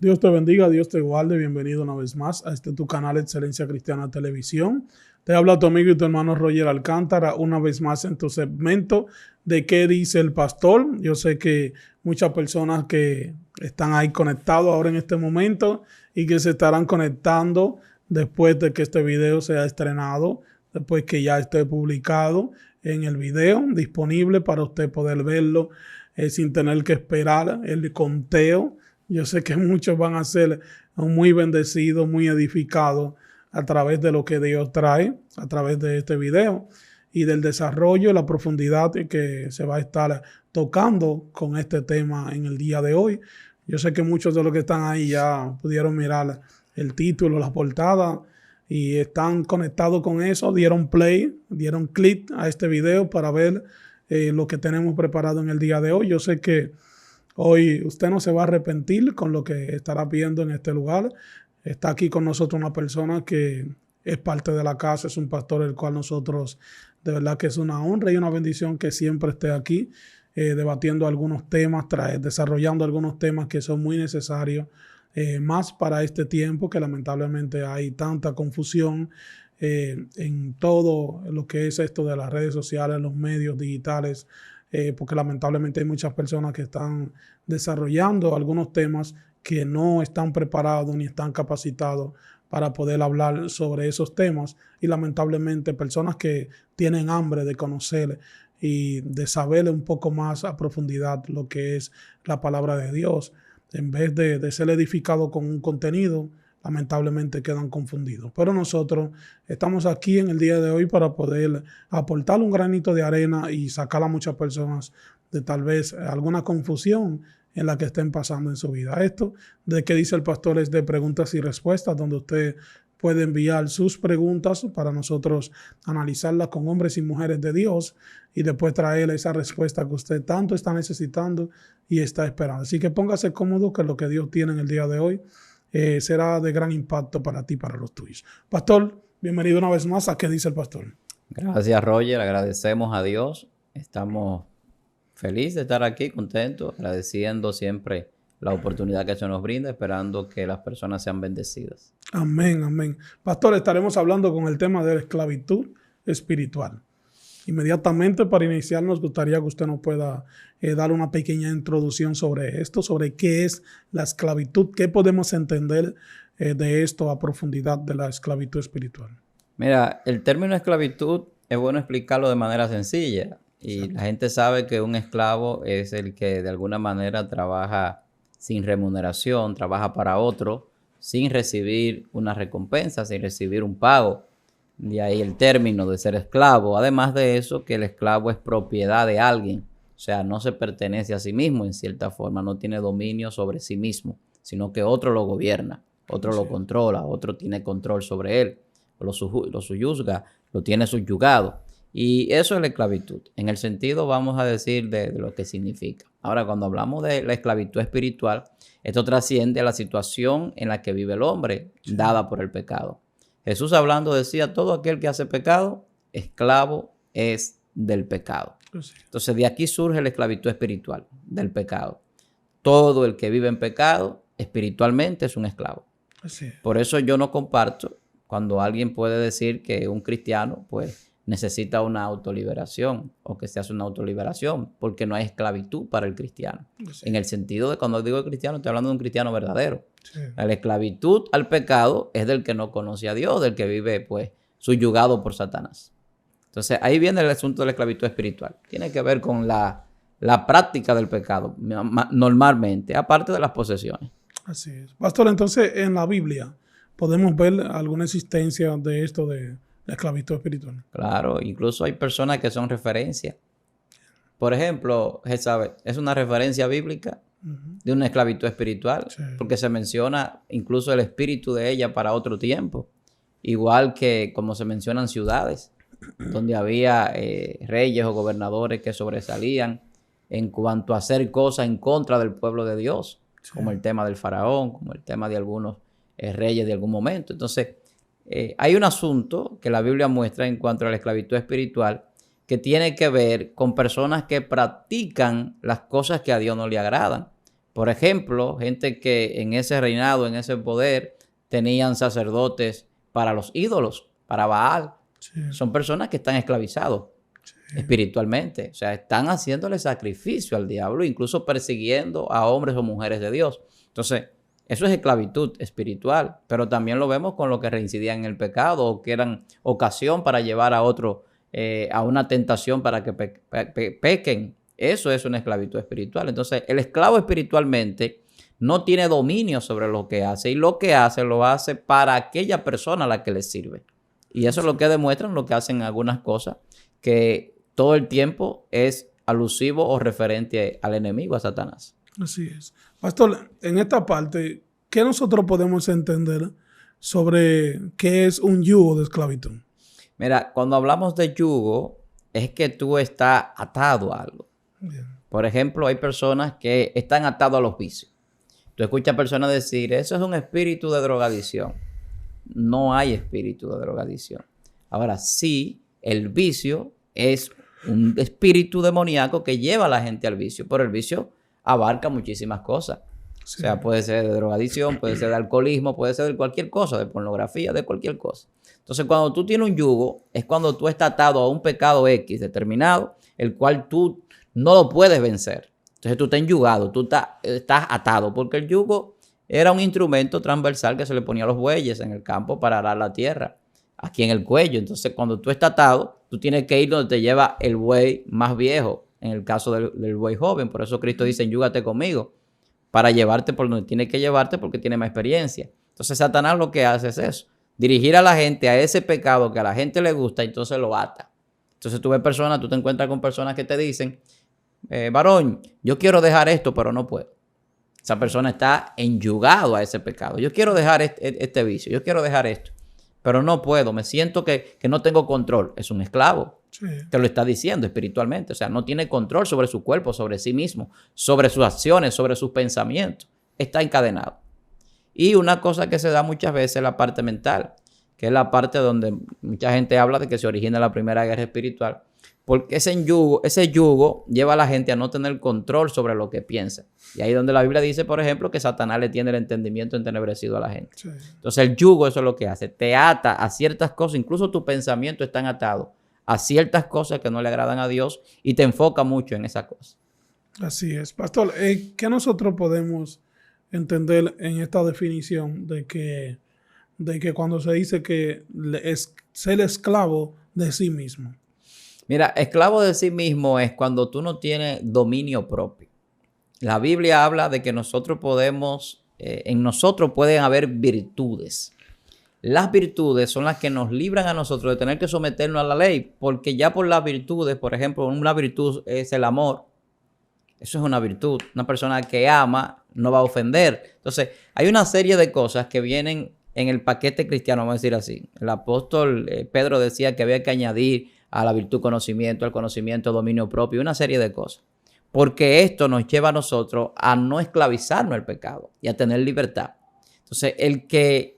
Dios te bendiga, Dios te guarde. Bienvenido una vez más a este tu canal Excelencia Cristiana Televisión. Te habla tu amigo y tu hermano Roger Alcántara una vez más en tu segmento de ¿Qué dice el pastor? Yo sé que muchas personas que están ahí conectados ahora en este momento y que se estarán conectando después de que este video sea estrenado, después que ya esté publicado en el video disponible para usted poder verlo sin tener que esperar el conteo. Yo sé que muchos van a ser muy bendecidos, muy edificados a través de lo que Dios trae, a través de este video y del desarrollo y la profundidad que se va a estar tocando con este tema en el día de hoy. Yo sé que muchos de los que están ahí ya pudieron mirar el título, la portada y están conectados con eso, dieron play, dieron clic a este video para ver lo que tenemos preparado en el día de hoy. Yo sé que hoy usted no se va a arrepentir con lo que estará viendo en este lugar. Está aquí con nosotros una persona que es parte de la casa, es un pastor el cual nosotros, de verdad que es una honra y una bendición que siempre esté aquí debatiendo algunos temas, desarrollando algunos temas que son muy necesarios, más para este tiempo que lamentablemente hay tanta confusión en todo lo que es esto de las redes sociales, los medios digitales, porque lamentablemente hay muchas personas que están desarrollando algunos temas que no están preparados ni están capacitados para poder hablar sobre esos temas y lamentablemente personas que tienen hambre de conocer y de saber un poco más a profundidad lo que es la palabra de Dios, en vez de ser edificado con un contenido, lamentablemente quedan confundidos. Pero nosotros estamos aquí en el día de hoy para poder aportar un granito de arena y sacar a muchas personas de tal vez alguna confusión en la que estén pasando en su vida. Esto de ¿Qué dice el pastor? Es de preguntas y respuestas, donde usted puede enviar sus preguntas para nosotros analizarlas con hombres y mujeres de Dios y después traer esa respuesta que usted tanto está necesitando y está esperando. Así que póngase cómodo, que lo que Dios tiene en el día de hoy será de gran impacto para ti y para los tuyos. Pastor, bienvenido una vez más a ¿Qué dice el pastor? Gracias, Roger. Agradecemos a Dios. Estamos felices de estar aquí, contentos, agradeciendo siempre la oportunidad que se nos brinda, esperando que las personas sean bendecidas. Amén, amén. Pastor, estaremos hablando con el tema de la esclavitud espiritual. Inmediatamente, para iniciar, nos gustaría que usted nos pueda dar una pequeña introducción sobre esto, sobre qué es la esclavitud, qué podemos entender de esto a profundidad de la esclavitud espiritual. Mira, el término esclavitud es bueno explicarlo de manera sencilla. Y la gente sabe que un esclavo es el que de alguna manera trabaja sin remuneración, trabaja para otro, sin recibir una recompensa, sin recibir un pago. De ahí el término de ser esclavo. Además de eso, que el esclavo es propiedad de alguien. O sea, no se pertenece a sí mismo en cierta forma, no tiene dominio sobre sí mismo, sino que otro lo gobierna, otro lo controla, otro tiene control sobre él, lo subyuga, lo tiene subyugado. Y eso es la esclavitud. En el sentido, vamos a decir, de lo que significa. Ahora, cuando hablamos de la esclavitud espiritual, esto trasciende a la situación en la que vive el hombre, dada por el pecado. Jesús hablando decía, todo aquel que hace pecado, esclavo es del pecado. Entonces, de aquí surge la esclavitud espiritual, del pecado. Todo el que vive en pecado, espiritualmente es un esclavo. Por eso yo no comparto cuando alguien puede decir que un cristiano, pues, necesita una autoliberación o que se hace una autoliberación, porque no hay esclavitud para el cristiano. Sí. En el sentido de cuando digo cristiano, estoy hablando de un cristiano verdadero. Sí. La esclavitud al pecado es del que no conoce a Dios, del que vive pues subyugado por Satanás. Entonces ahí viene el asunto de la esclavitud espiritual. Tiene que ver con la práctica del pecado normalmente, aparte de las posesiones. Así es. Pastor, entonces en la Biblia podemos ver alguna existencia de esto de la esclavitud espiritual. Claro, incluso hay personas que son referencias. Por ejemplo, Jezabel es una referencia bíblica de una esclavitud espiritual, porque se menciona incluso el espíritu de ella para otro tiempo. Igual que como se mencionan ciudades, donde había reyes o gobernadores que sobresalían en cuanto a hacer cosas en contra del pueblo de Dios, como el tema del faraón, como el tema de algunos reyes de algún momento. Entonces, hay un asunto que la Biblia muestra en cuanto a la esclavitud espiritual que tiene que ver con personas que practican las cosas que a Dios no le agradan. Por ejemplo, gente que en ese reinado, en ese poder, tenían sacerdotes para los ídolos, para Baal. Sí. Son personas que están esclavizados espiritualmente. O sea, están haciéndole sacrificio al diablo, incluso persiguiendo a hombres o mujeres de Dios. Entonces, eso es esclavitud espiritual, pero también lo vemos con los que reincidían en el pecado o que eran ocasión para llevar a otro a una tentación para que pequen. Eso es una esclavitud espiritual. Entonces, el esclavo espiritualmente no tiene dominio sobre lo que hace y lo que hace lo hace para aquella persona a la que le sirve. Y eso es lo que demuestran lo que hacen algunas cosas que todo el tiempo es alusivo o referente al enemigo, a Satanás. Así es. Pastor, en esta parte, ¿qué nosotros podemos entender sobre qué es un yugo de esclavitud? Mira, cuando hablamos de yugo, es que tú estás atado a algo. Bien. Por ejemplo, hay personas que están atados a los vicios. Tú escuchas personas decir, eso es un espíritu de drogadicción. No hay espíritu de drogadicción. Ahora, sí, el vicio es un espíritu demoníaco que lleva a la gente al vicio, pero el vicio abarca muchísimas cosas. Sí. O sea, puede ser de drogadicción, puede ser de alcoholismo, puede ser de cualquier cosa, de pornografía, de cualquier cosa. Entonces, cuando tú tienes un yugo, es cuando tú estás atado a un pecado X determinado, el cual tú no lo puedes vencer. Entonces, tú estás enyugado, tú estás atado, porque el yugo era un instrumento transversal que se le ponía a los bueyes en el campo para arar la tierra, aquí en el cuello. Entonces, cuando tú estás atado, tú tienes que ir donde te lleva el buey más viejo, en el caso del buey joven. Por eso Cristo dice, enyúgate conmigo, para llevarte por donde tiene que llevarte porque tiene más experiencia. Entonces, Satanás lo que hace es eso, dirigir a la gente a ese pecado que a la gente le gusta, y entonces lo ata. Entonces, tú te encuentras con personas que te dicen, varón, yo quiero dejar esto, pero no puedo. Esa persona está enyugado a ese pecado. Yo quiero dejar este vicio, yo quiero dejar esto, pero no puedo. Me siento que no tengo control. Es un esclavo. Sí. Te lo está diciendo espiritualmente. O sea, no tiene control sobre su cuerpo, sobre sí mismo, sobre sus acciones, sobre sus pensamientos. Está encadenado. Y una cosa que se da muchas veces es la parte mental, que es la parte donde mucha gente habla de que se origina la primera guerra espiritual. Porque ese yugo lleva a la gente a no tener control sobre lo que piensa. Y ahí donde la Biblia dice, por ejemplo, que Satanás le tiene el entendimiento entenebrecido a la gente. Sí. Entonces el yugo, eso es lo que hace. Te ata a ciertas cosas, incluso tus pensamientos están atados a ciertas cosas que no le agradan a Dios y te enfoca mucho en esa cosa. Así es. Pastor, ¿qué nosotros podemos entender en esta definición de que cuando se dice que es ser esclavo de sí mismo? Mira, esclavo de sí mismo es cuando tú no tienes dominio propio. La Biblia habla de que nosotros podemos, en nosotros pueden haber virtudes. Las virtudes son las que nos libran a nosotros de tener que someternos a la ley, porque ya por las virtudes, por ejemplo, una virtud es el amor. Eso es una virtud. Una persona que ama no va a ofender. Entonces, hay una serie de cosas que vienen en el paquete cristiano, vamos a decir así. El apóstol Pedro decía que había que añadir a la virtud conocimiento, al conocimiento dominio propio, una serie de cosas. Porque esto nos lleva a nosotros a no esclavizarnos al pecado y a tener libertad. Entonces, el que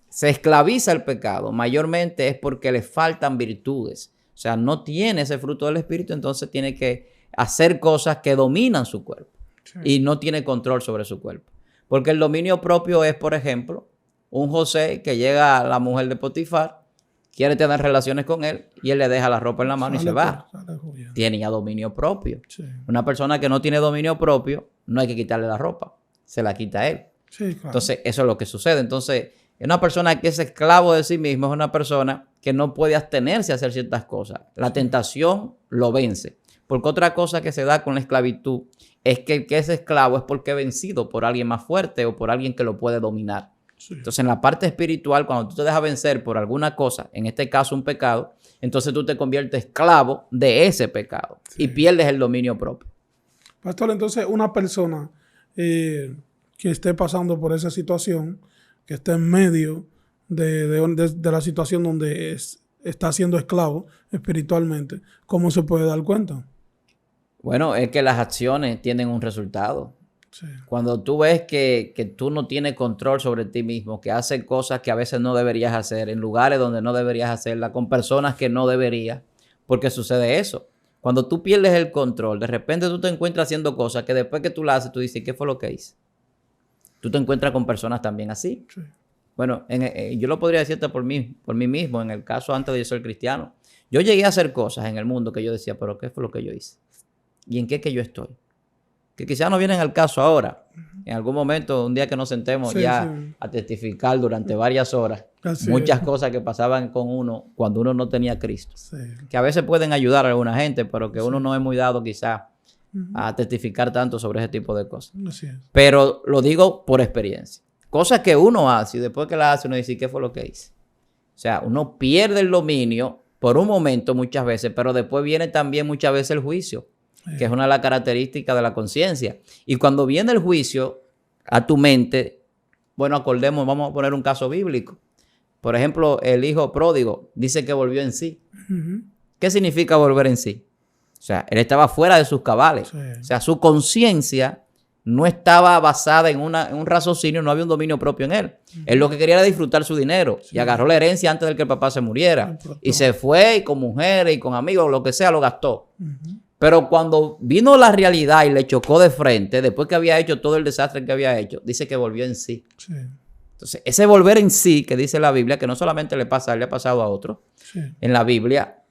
se esclaviza al pecado mayormente es porque le faltan virtudes. O sea, no tiene ese fruto del Espíritu, entonces tiene que hacer cosas que dominan su cuerpo. Sí. Y no tiene control sobre su cuerpo. Porque el dominio propio es, por ejemplo, un José que llega a la mujer de Potifar, quiere tener relaciones con él y él le deja la ropa en la mano y se va. Tiene ya dominio propio. Sí. Una persona que no tiene dominio propio, no hay que quitarle la ropa, se la quita él. Sí, claro. Entonces, eso es lo que sucede. Entonces, una persona que es esclavo de sí mismo es una persona que no puede abstenerse a hacer ciertas cosas. La tentación lo vence. Porque otra cosa que se da con la esclavitud es que el que es esclavo es porque es vencido por alguien más fuerte o por alguien que lo puede dominar. Sí. Entonces, en la parte espiritual, cuando tú te dejas vencer por alguna cosa, en este caso un pecado, entonces tú te conviertes esclavo de ese pecado y pierdes el dominio propio. Pastor, entonces una persona que esté pasando por esa situación, que esté en medio de la situación donde está siendo esclavo espiritualmente, ¿cómo se puede dar cuenta? Bueno, es que las acciones tienen un resultado. Sí. Cuando tú ves que tú no tienes control sobre ti mismo, que haces cosas que a veces no deberías hacer, en lugares donde no deberías hacerlas, con personas que no deberías, porque sucede eso. Cuando tú pierdes el control, de repente tú te encuentras haciendo cosas que después que tú las haces, tú dices, ¿qué fue lo que hice? Tú te encuentras con personas también así. Sí. Bueno, yo lo podría decirte por mí mismo, en el caso antes de yo ser cristiano. Yo llegué a hacer cosas en el mundo que yo decía, pero ¿qué fue lo que yo hice? ¿Y en qué que yo estoy? Que quizás no vienen al caso ahora. En algún momento, un día que nos sentemos a testificar durante varias horas muchas cosas que pasaban con uno cuando uno no tenía Cristo. Sí. Que a veces pueden ayudar a alguna gente, pero que uno no es muy dado quizás a testificar tanto sobre ese tipo de cosas. Así es. Pero lo digo por experiencia. Cosas que uno hace y después que las hace uno dice, ¿qué fue lo que hice? O sea, uno pierde el dominio por un momento muchas veces, pero después viene también muchas veces el juicio, que es una de las características de la conciencia. Y cuando viene el juicio a tu mente, bueno, acordemos, vamos a poner un caso bíblico. Por ejemplo, el hijo pródigo dice que volvió en sí. ¿Qué significa volver en sí? O sea, él estaba fuera de sus cabales. Sí. O sea, su conciencia no estaba basada en un raciocinio, no había un dominio propio en él. Él lo que quería era disfrutar su dinero. Sí. Y agarró la herencia antes de que el papá se muriera. Y se fue y con mujeres y con amigos, lo que sea, lo gastó. Pero cuando vino la realidad y le chocó de frente, después que había hecho todo el desastre que había hecho, dice que volvió en sí. Sí. Entonces, ese volver en sí que dice la Biblia, que no solamente le pasa a él, le ha pasado a otros en la Biblia,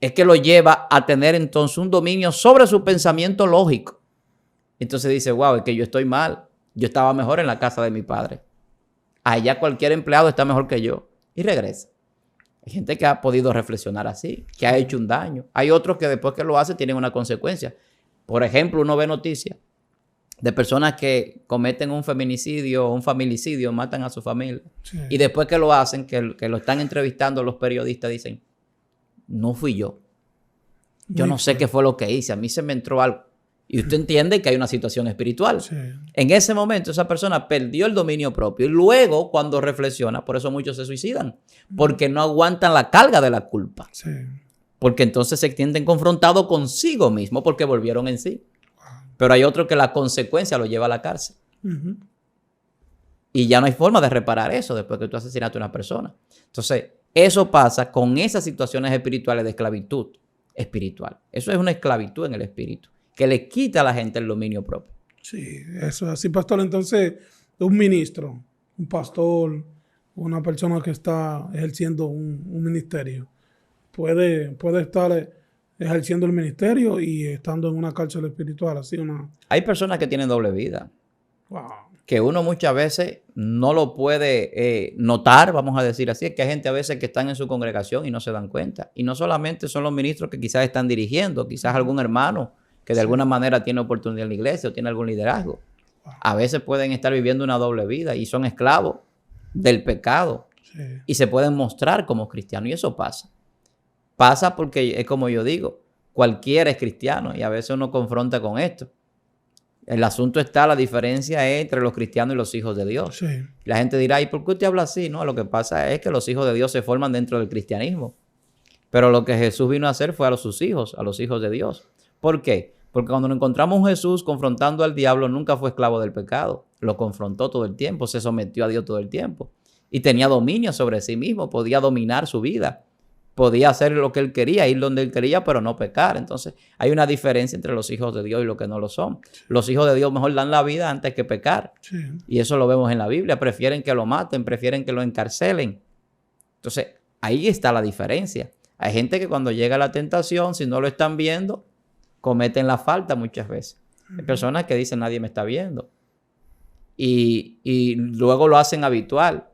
es que lo lleva a tener entonces un dominio sobre su pensamiento lógico. Entonces dice, wow, es que yo estoy mal. Yo estaba mejor en la casa de mi padre. Allá cualquier empleado está mejor que yo. Y regresa. Hay gente que ha podido reflexionar así, que ha hecho un daño. Hay otros que después que lo hacen tienen una consecuencia. Por ejemplo, uno ve noticias de personas que cometen un feminicidio o un familicidio, matan a su familia. Sí. Y después que lo hacen, que lo están entrevistando los periodistas, dicen, no fui yo. Yo no sé qué fue lo que hice. A mí se me entró algo. Y usted entiende que hay una situación espiritual. Sí. En ese momento esa persona perdió el dominio propio. Y luego cuando reflexiona, por eso muchos se suicidan. Porque no aguantan la carga de la culpa. Sí. Porque entonces se sienten confrontados consigo mismo porque volvieron en sí. Pero hay otro que la consecuencia lo lleva a la cárcel. Y ya no hay forma de reparar eso después que tú asesinaste a una persona. Entonces, eso pasa con esas situaciones espirituales de esclavitud espiritual. Eso es una esclavitud en el espíritu, que le quita a la gente el dominio propio. Sí, eso es así, pastor. Entonces, un ministro, un pastor, una persona que está ejerciendo un ministerio, puede estar ejerciendo el ministerio y estando en una cárcel espiritual, así una... Hay personas que tienen doble vida. Wow. Que uno muchas veces no lo puede notar, vamos a decir así. Es que hay gente a veces que están en su congregación y no se dan cuenta. Y no solamente son los ministros que quizás están dirigiendo, quizás algún hermano que de alguna manera tiene oportunidad en la iglesia o tiene algún liderazgo. A veces pueden estar viviendo una doble vida y son esclavos del pecado. Sí. Y se pueden mostrar como cristianos. Y eso pasa. Pasa porque es como yo digo, cualquiera es cristiano y a veces uno confronta con esto. El asunto está, la diferencia es entre los cristianos y los hijos de Dios. Sí. La gente dirá, ¿y por qué usted habla así? No, lo que pasa es que los hijos de Dios se forman dentro del cristianismo. Pero lo que Jesús vino a hacer fue a sus hijos, a los hijos de Dios. ¿Por qué? Porque cuando nos encontramos a Jesús confrontando al diablo, nunca fue esclavo del pecado. Lo confrontó todo el tiempo, se sometió a Dios todo el tiempo. Y tenía dominio sobre sí mismo, podía dominar su vida. Podía hacer lo que él quería, ir donde él quería, pero no pecar. Entonces, hay una diferencia entre los hijos de Dios y los que no lo son. Sí. Los hijos de Dios mejor dan la vida antes que pecar. Sí. Y eso lo vemos en la Biblia. Prefieren que lo maten, prefieren que lo encarcelen. Entonces, ahí está la diferencia. Hay gente que cuando llega la tentación, si no lo están viendo, cometen la falta muchas veces. Hay personas que dicen, nadie me está viendo. Y luego lo hacen habitual.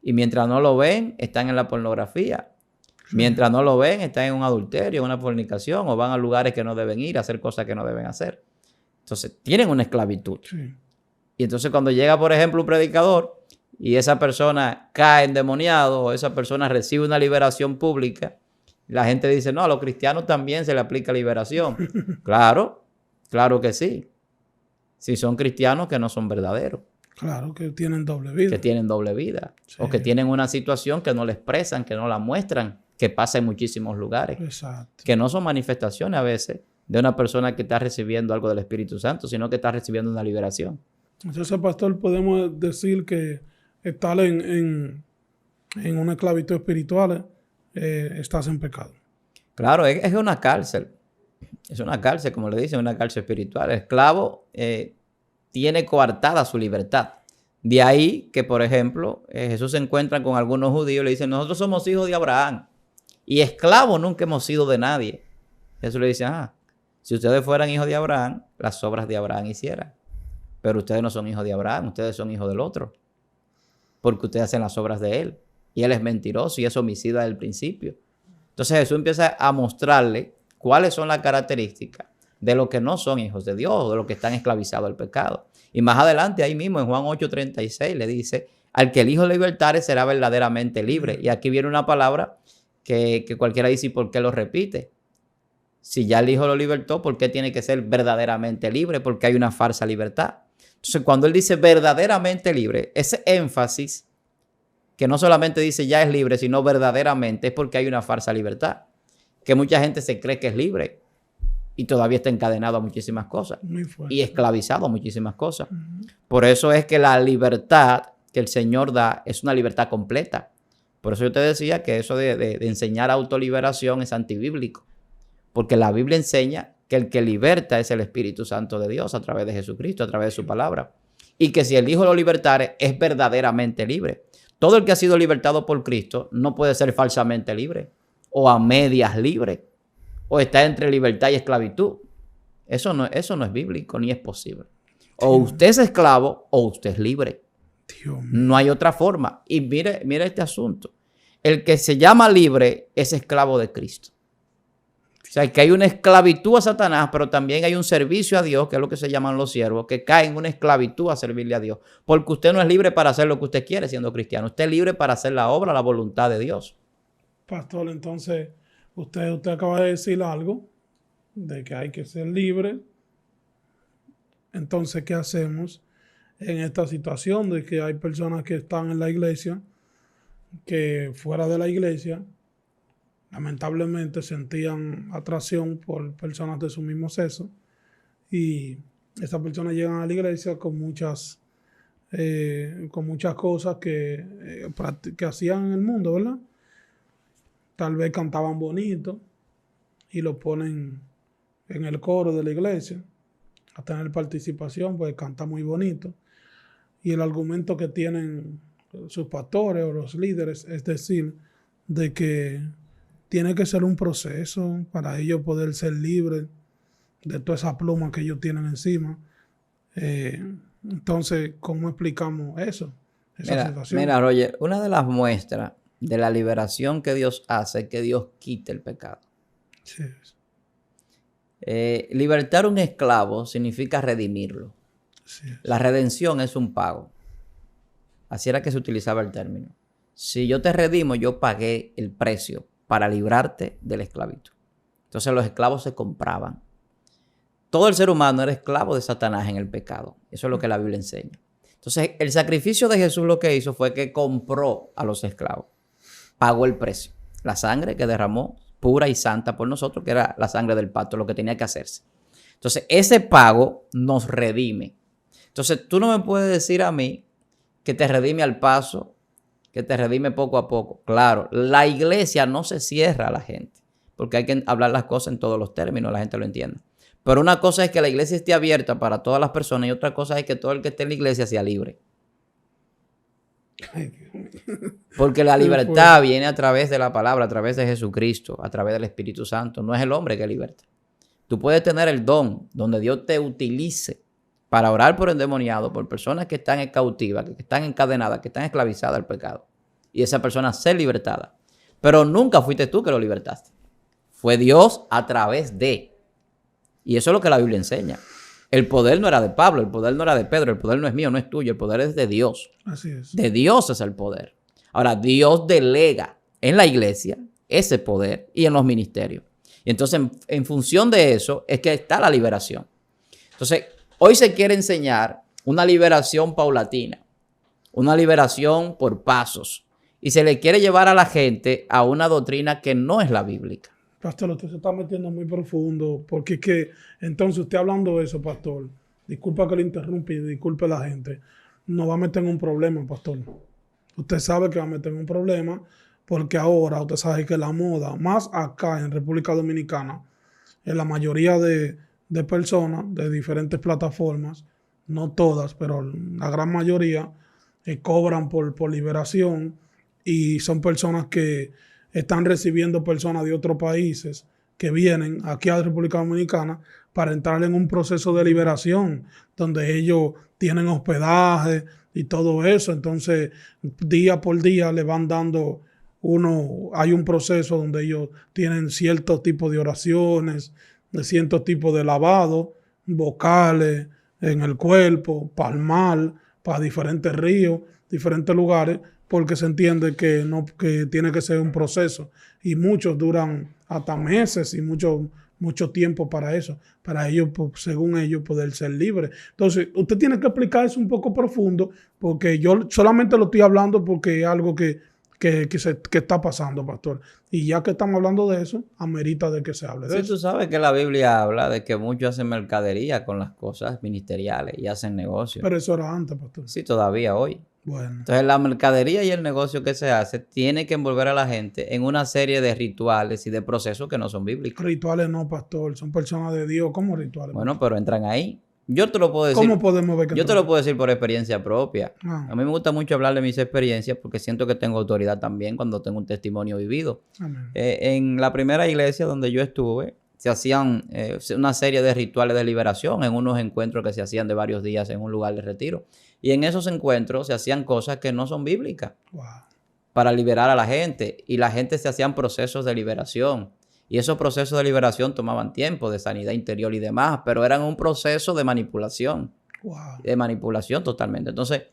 Y mientras no lo ven, están en la pornografía. Mientras no lo ven, están en un adulterio, en una fornicación, o van a lugares que no deben ir, a hacer cosas que no deben hacer. Entonces, tienen una esclavitud. Sí. Y entonces cuando llega, por ejemplo, un predicador y esa persona cae endemoniado o esa persona recibe una liberación pública, la gente dice, no, a los cristianos también se le aplica liberación. Claro, claro que sí. Si son cristianos que no son verdaderos. Claro, que tienen doble vida. Que tienen doble vida. Sí. O que tienen una situación que no la expresan, que no la muestran, que pasa en muchísimos lugares. Exacto. Que no son manifestaciones a veces de una persona que está recibiendo algo del Espíritu Santo, sino que está recibiendo una liberación. Entonces, pastor, podemos decir que estar en una esclavitud espiritual, estás en pecado. Claro, es una cárcel. Es una cárcel, como le dicen, una cárcel espiritual. El esclavo tiene coartada su libertad. De ahí que, por ejemplo, Jesús se encuentra con algunos judíos y le dicen, nosotros somos hijos de Abraham y esclavos nunca hemos sido de nadie. Jesús le dice, si ustedes fueran hijos de Abraham, las obras de Abraham hicieran. Pero ustedes no son hijos de Abraham, ustedes son hijos del otro. Porque ustedes hacen las obras de él. Y él es mentiroso y es homicida desde el principio. Entonces Jesús empieza a mostrarle cuáles son las características de los que no son hijos de Dios, de los que están esclavizados al pecado. Y más adelante, ahí mismo, en Juan 8:36, le dice, al que el Hijo libertare será verdaderamente libre. Y aquí viene una palabra que cualquiera dice, ¿y por qué lo repite? Si ya el Hijo lo libertó, ¿por qué tiene que ser verdaderamente libre? Porque hay una falsa libertad. Entonces, cuando él dice verdaderamente libre, ese énfasis, que no solamente dice ya es libre, sino verdaderamente, es porque hay una falsa libertad. Que mucha gente se cree que es libre y todavía está encadenado a muchísimas cosas y esclavizado a muchísimas cosas. Por eso es que la libertad que el Señor da es una libertad completa. Por eso yo te decía que eso de enseñar autoliberación es antibíblico. Porque la Biblia enseña que el que liberta es el Espíritu Santo de Dios a través de Jesucristo, a través de su palabra. Y que si el Hijo lo libertare, es verdaderamente libre. Todo el que ha sido libertado por Cristo no puede ser falsamente libre o a medias libre o está entre libertad y esclavitud. Eso no es bíblico ni es posible. O usted es esclavo o usted es libre. No hay otra forma. Y mire este asunto. El que se llama libre es esclavo de Cristo. O sea, que hay una esclavitud a Satanás, pero también hay un servicio a Dios, que es lo que se llaman los siervos, que caen en una esclavitud a servirle a Dios. Porque usted no es libre para hacer lo que usted quiere siendo cristiano. Usted es libre para hacer la obra, la voluntad de Dios. Pastor, entonces, usted acaba de decir algo de que hay que ser libre. Entonces, ¿qué hacemos en esta situación de que hay personas que están en la iglesia, que fuera de la iglesia, lamentablemente sentían atracción por personas de su mismo sexo y esas personas llegan a la iglesia con muchas cosas que hacían en el mundo, ¿verdad? Tal vez cantaban bonito y lo ponen en el coro de la iglesia a tener participación, pues canta muy bonito. Y el argumento que tienen sus pastores o los líderes es decir, de que tiene que ser un proceso para ellos poder ser libres de toda esa pluma que ellos tienen encima. Entonces, ¿cómo explicamos eso? Esa situación. Mira, Roger, una de las muestras de la liberación que Dios hace es que Dios quite el pecado. Sí. Libertar a un esclavo significa redimirlo. Sí. La redención es un pago. Así era que se utilizaba el término. Si yo te redimo, yo pagué el precio para librarte de la esclavitud. Entonces los esclavos se compraban. Todo el ser humano era esclavo de Satanás en el pecado. Eso es lo que la Biblia enseña. Entonces el sacrificio de Jesús lo que hizo fue que compró a los esclavos. Pagó el precio. La sangre que derramó pura y santa por nosotros, que era la sangre del pacto, lo que tenía que hacerse. Entonces ese pago nos redime. Entonces tú no me puedes decir a mí que te redime al paso, que te redime poco a poco. Claro, la iglesia no se cierra a la gente, porque hay que hablar las cosas en todos los términos, la gente lo entienda. Pero una cosa es que la iglesia esté abierta para todas las personas y otra cosa es que todo el que esté en la iglesia sea libre. Porque la libertad viene a través de la palabra, a través de Jesucristo, a través del Espíritu Santo. No es el hombre que liberta. Tú puedes tener el don donde Dios te utilice para orar por endemoniados, por personas que están cautivas, que están encadenadas, que están esclavizadas al pecado. Y esa persona ser libertada. Pero nunca fuiste tú que lo libertaste. Fue Dios a través de. Y eso es lo que la Biblia enseña. El poder no era de Pablo, el poder no era de Pedro, el poder no es mío, no es tuyo, el poder es de Dios. Así es. De Dios es el poder. Ahora, Dios delega en la iglesia ese poder y en los ministerios. Y entonces, en función de eso, es que está la liberación. Entonces, hoy se quiere enseñar una liberación paulatina, una liberación por pasos. Y se le quiere llevar a la gente a una doctrina que no es la bíblica. Pastor, usted se está metiendo muy profundo, porque es que, entonces usted hablando de eso, pastor, disculpa que le interrumpa y disculpe a la gente, no va a meter en un problema, pastor. Usted sabe que va a meter en un problema, porque ahora usted sabe que la moda, más acá en República Dominicana, la mayoría de personas de diferentes plataformas, no todas, pero la gran mayoría, cobran por liberación y son personas que están recibiendo personas de otros países que vienen aquí a la República Dominicana para entrar en un proceso de liberación donde ellos tienen hospedaje y todo eso. Entonces, día por día le van dando hay un proceso donde ellos tienen ciertos tipos de oraciones, de ciertos tipos de lavado, vocales en el cuerpo, palmar, para diferentes ríos, diferentes lugares, porque se entiende que tiene que ser un proceso. Y muchos duran hasta meses y mucho tiempo para eso, para ellos, según ellos, poder ser libres. Entonces, usted tiene que explicar eso un poco profundo, porque yo solamente lo estoy hablando porque es algo que está pasando, pastor. Y ya que estamos hablando de eso, amerita de que se hable de Sí, eso. tú sabes que la Biblia habla de que muchos hacen mercadería con las cosas ministeriales y hacen negocios. Pero eso era antes, pastor. Sí, todavía hoy. Bueno, Entonces, la mercadería y el negocio que se hace tiene que envolver a la gente en una serie de rituales y de procesos que no son bíblicos. rituales no, pastor. Son personas de Dios. ¿Cómo rituales? Bueno, pero entran ahí. Yo te lo puedo decir. ¿Cómo podemos ver que Yo te lo puedo decir por experiencia propia. Ah. A mí me gusta mucho hablar de mis experiencias porque siento que tengo autoridad también cuando tengo un testimonio vivido. Amén. En la primera iglesia donde yo estuve, se hacían una serie de rituales de liberación en unos encuentros que se hacían de varios días en un lugar de retiro. Y en esos encuentros se hacían cosas que no son bíblicas Wow. para liberar a la gente. Y la gente se hacían procesos de liberación. Y esos procesos de liberación tomaban tiempo de sanidad interior y demás, pero eran un proceso de manipulación. Wow. De manipulación totalmente. Entonces,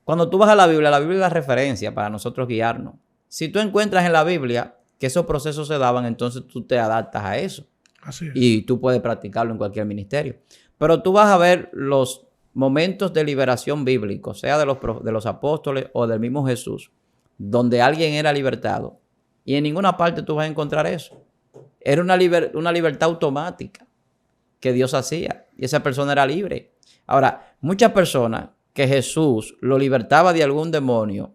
cuando tú vas a la Biblia es la referencia para nosotros guiarnos. Si tú encuentras en la Biblia que esos procesos se daban, entonces tú te adaptas a eso. Así es. Y tú puedes practicarlo en cualquier ministerio. Pero tú vas a ver los momentos de liberación bíblicos, sea de los apóstoles o del mismo Jesús, donde alguien era libertado. Y en ninguna parte tú vas a encontrar eso. Era una libertad automática que Dios hacía. Y esa persona era libre. Ahora, muchas personas que Jesús lo libertaba de algún demonio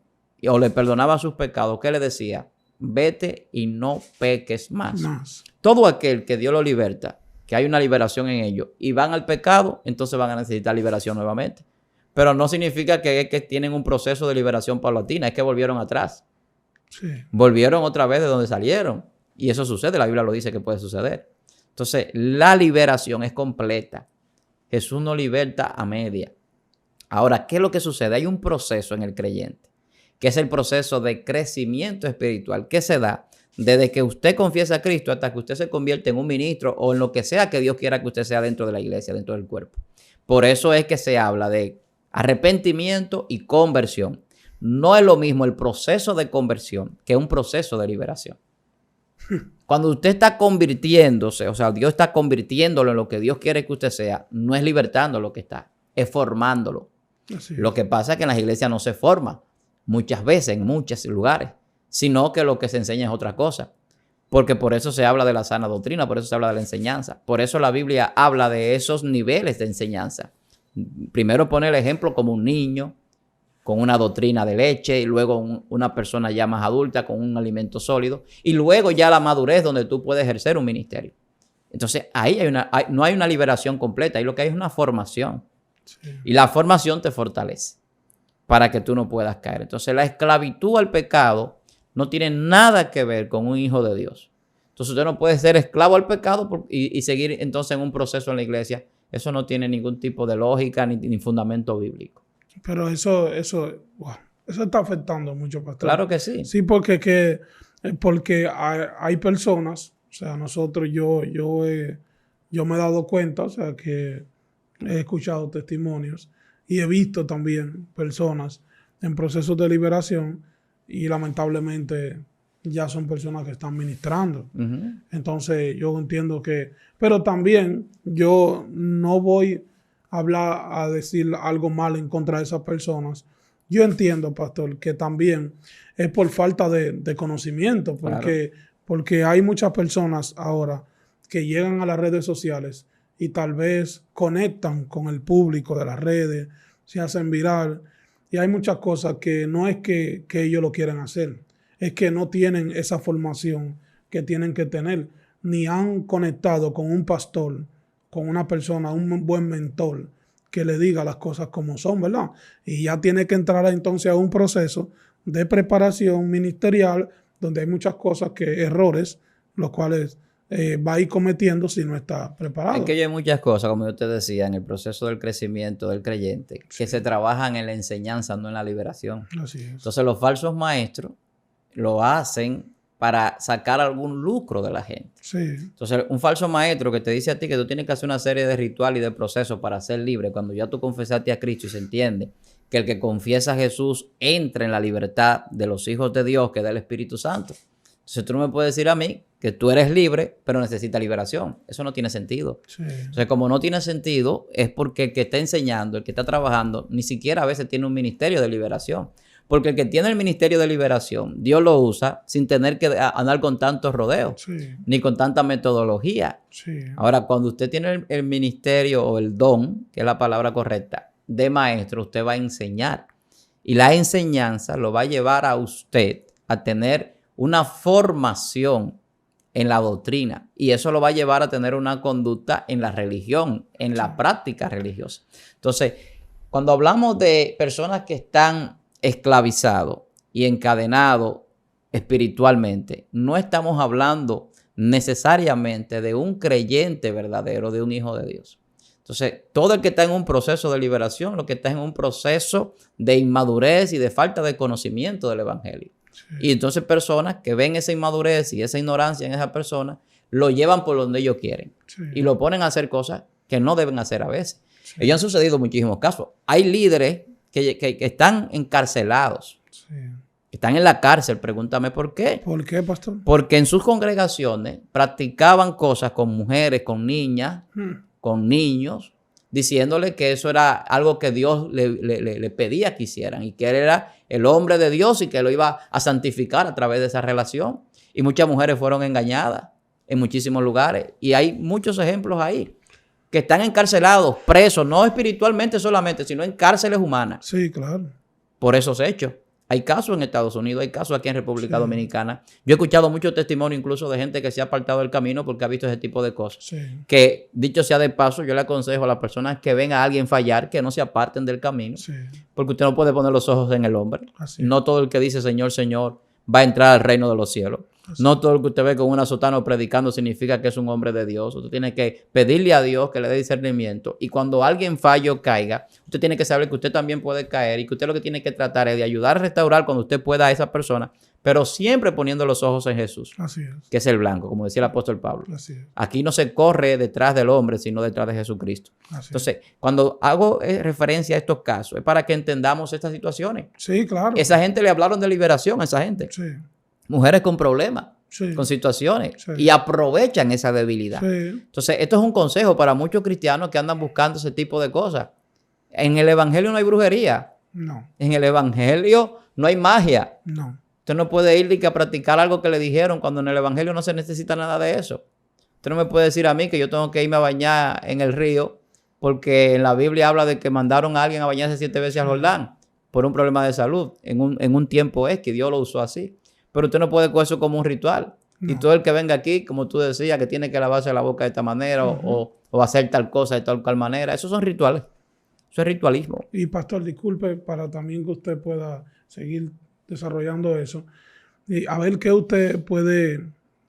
o le perdonaba sus pecados, ¿qué le decía? Vete y no peques más. Todo aquel que Dios lo liberta, que hay una liberación en ellos, y van al pecado, entonces van a necesitar liberación nuevamente. Pero no significa que tienen un proceso de liberación paulatina, es que volvieron atrás. Sí. Volvieron otra vez de donde salieron. Y eso sucede, la Biblia lo dice que puede suceder. Entonces, la liberación es completa. Jesús no liberta a media. Ahora, ¿qué es lo que sucede? Hay un proceso en el creyente, que es el proceso de crecimiento espiritual, que se da desde que usted confiesa a Cristo hasta que usted se convierte en un ministro o en lo que sea que Dios quiera que usted sea dentro de la iglesia, dentro del cuerpo. Por eso es que se habla de arrepentimiento y conversión. No es lo mismo el proceso de conversión que un proceso de liberación. Cuando usted está convirtiéndose, o sea, Dios está convirtiéndolo en lo que Dios quiere que usted sea, no es libertando lo que está, es formándolo. Lo que pasa es que en las iglesias no se forma muchas veces, en muchos lugares, sino que lo que se enseña es otra cosa. Porque por eso se habla de la sana doctrina, por eso se habla de la enseñanza. Por eso la Biblia habla de esos niveles de enseñanza. Primero pone el ejemplo como un niño con una doctrina de leche, y luego una persona ya más adulta con un alimento sólido, y luego ya la madurez donde tú puedes ejercer un ministerio. Entonces ahí no hay una liberación completa, ahí lo que hay es una formación. Sí. Y la formación te fortalece para que tú no puedas caer. Entonces la esclavitud al pecado no tiene nada que ver con un hijo de Dios. Entonces usted no puede ser esclavo al pecado y seguir entonces en un proceso en la iglesia. Eso no tiene ningún tipo de lógica ni fundamento bíblico. Pero eso está afectando mucho, pastor. Claro que sí. Sí, porque hay personas, o sea, nosotros, yo me he dado cuenta, o sea, que he escuchado testimonios y he visto también personas en procesos de liberación y lamentablemente ya son personas que están ministrando. Uh-huh. Entonces yo entiendo pero también yo no voy a decir algo mal en contra de esas personas. Yo entiendo, pastor, que también es por falta de conocimiento, porque hay muchas personas ahora que llegan a las redes sociales y tal vez conectan con el público de las redes, se hacen viral, y hay muchas cosas que no es que ellos lo quieran hacer, es que no tienen esa formación que tienen que tener. ni han conectado con un pastor, con una persona, un buen mentor que le diga las cosas como son, ¿verdad? Y ya tiene que entrar entonces a un proceso de preparación ministerial donde hay muchas cosas errores, los cuales va a ir cometiendo si no está preparado. Es que hay muchas cosas, como yo te decía, en el proceso del crecimiento del creyente, que se trabajan en la enseñanza, no en la liberación. Así es. Entonces los falsos maestros lo hacen para sacar algún lucro de la gente. Sí. Entonces un falso maestro que te dice a ti que tú tienes que hacer una serie de rituales y de procesos para ser libre, cuando ya tú confesaste a Cristo y se entiende que el que confiesa a Jesús entra en la libertad de los hijos de Dios, que da el Espíritu Santo. Entonces tú no me puedes decir a mí que tú eres libre, pero necesitas liberación. Eso no tiene sentido. Sí. Entonces, como no tiene sentido, es porque el que está enseñando, el que está trabajando, ni siquiera a veces tiene un ministerio de liberación. Porque el que tiene el ministerio de liberación, Dios lo usa sin tener que andar con tantos rodeos, Sí. ni con tanta metodología. Sí. Ahora, cuando usted tiene el ministerio o el don, que es la palabra correcta, de maestro, usted va a enseñar. Y la enseñanza lo va a llevar a usted a tener una formación en la doctrina. Y eso lo va a llevar a tener una conducta en la religión, en la práctica religiosa. Entonces, cuando hablamos de personas que están esclavizados y encadenados espiritualmente, no estamos hablando necesariamente de un creyente verdadero, de un hijo de Dios. Entonces, todo el que está en un proceso de liberación, lo que está en un proceso de inmadurez y de falta de conocimiento del evangelio. Sí. Y entonces personas que ven esa inmadurez y esa ignorancia en esa persona, lo llevan por donde ellos quieren. Sí. Y lo ponen a hacer cosas que no deben hacer a veces. Sí. Ellos han sucedido muchísimos casos. Hay líderes que están encarcelados. Sí. Están en la cárcel. Pregúntame por qué. ¿Por qué, pastor? Porque en sus congregaciones practicaban cosas con mujeres, con niñas, con niños, diciéndole que eso era algo que Dios le pedía que hicieran y que él era el hombre de Dios y que lo iba a santificar a través de esa relación. Y muchas mujeres fueron engañadas en muchísimos lugares. Y hay muchos ejemplos ahí que están encarcelados, presos, no espiritualmente solamente, sino en cárceles humanas. Sí, claro. Por esos hechos. Hay casos en Estados Unidos, hay casos aquí en República Dominicana. Yo he escuchado muchos testimonios incluso de gente que se ha apartado del camino porque ha visto ese tipo de cosas. Sí. Que, dicho sea de paso, yo le aconsejo a las personas que ven a alguien fallar que no se aparten del camino. Sí. Porque usted no puede poner los ojos en el hombre. Así. No todo el que dice Señor, Señor va a entrar al reino de los cielos. Así. No todo el que usted ve con una sotana predicando significa que es un hombre de Dios. Usted tiene que pedirle a Dios que le dé discernimiento. Y cuando alguien falle o caiga, usted tiene que saber que usted también puede caer y que usted lo que tiene que tratar es de ayudar a restaurar cuando usted pueda a esa persona, pero siempre poniendo los ojos en Jesús. Así es. Que es el blanco, como decía el apóstol Pablo. Así es. Aquí no se corre detrás del hombre, sino detrás de Jesucristo. Así Entonces, cuando hago referencia a estos casos, es para que entendamos estas situaciones. Sí, claro. Esa gente le hablaron de liberación a esa gente. Sí. Mujeres con problemas, sí, con situaciones, sí, y aprovechan esa debilidad. Sí. Entonces, esto es un consejo para muchos cristianos que andan buscando ese tipo de cosas. En el evangelio no hay brujería. No. En el evangelio no hay magia. No. Usted no puede ir a practicar algo que le dijeron cuando en el evangelio no se necesita nada de eso. Usted no me puede decir a mí que yo tengo que irme a bañar en el río porque en la Biblia habla de que mandaron a alguien a bañarse 7 veces al Jordán por un problema de salud. En un tiempo es que Dios lo usó así. Pero usted no puede coger eso como un ritual. No. Y todo el que venga aquí, como tú decías, que tiene que lavarse la boca de esta manera o hacer tal cosa de tal cual manera, esos son rituales. Eso es ritualismo. Y pastor, disculpe, para también que usted pueda seguir desarrollando eso, y a ver qué usted puede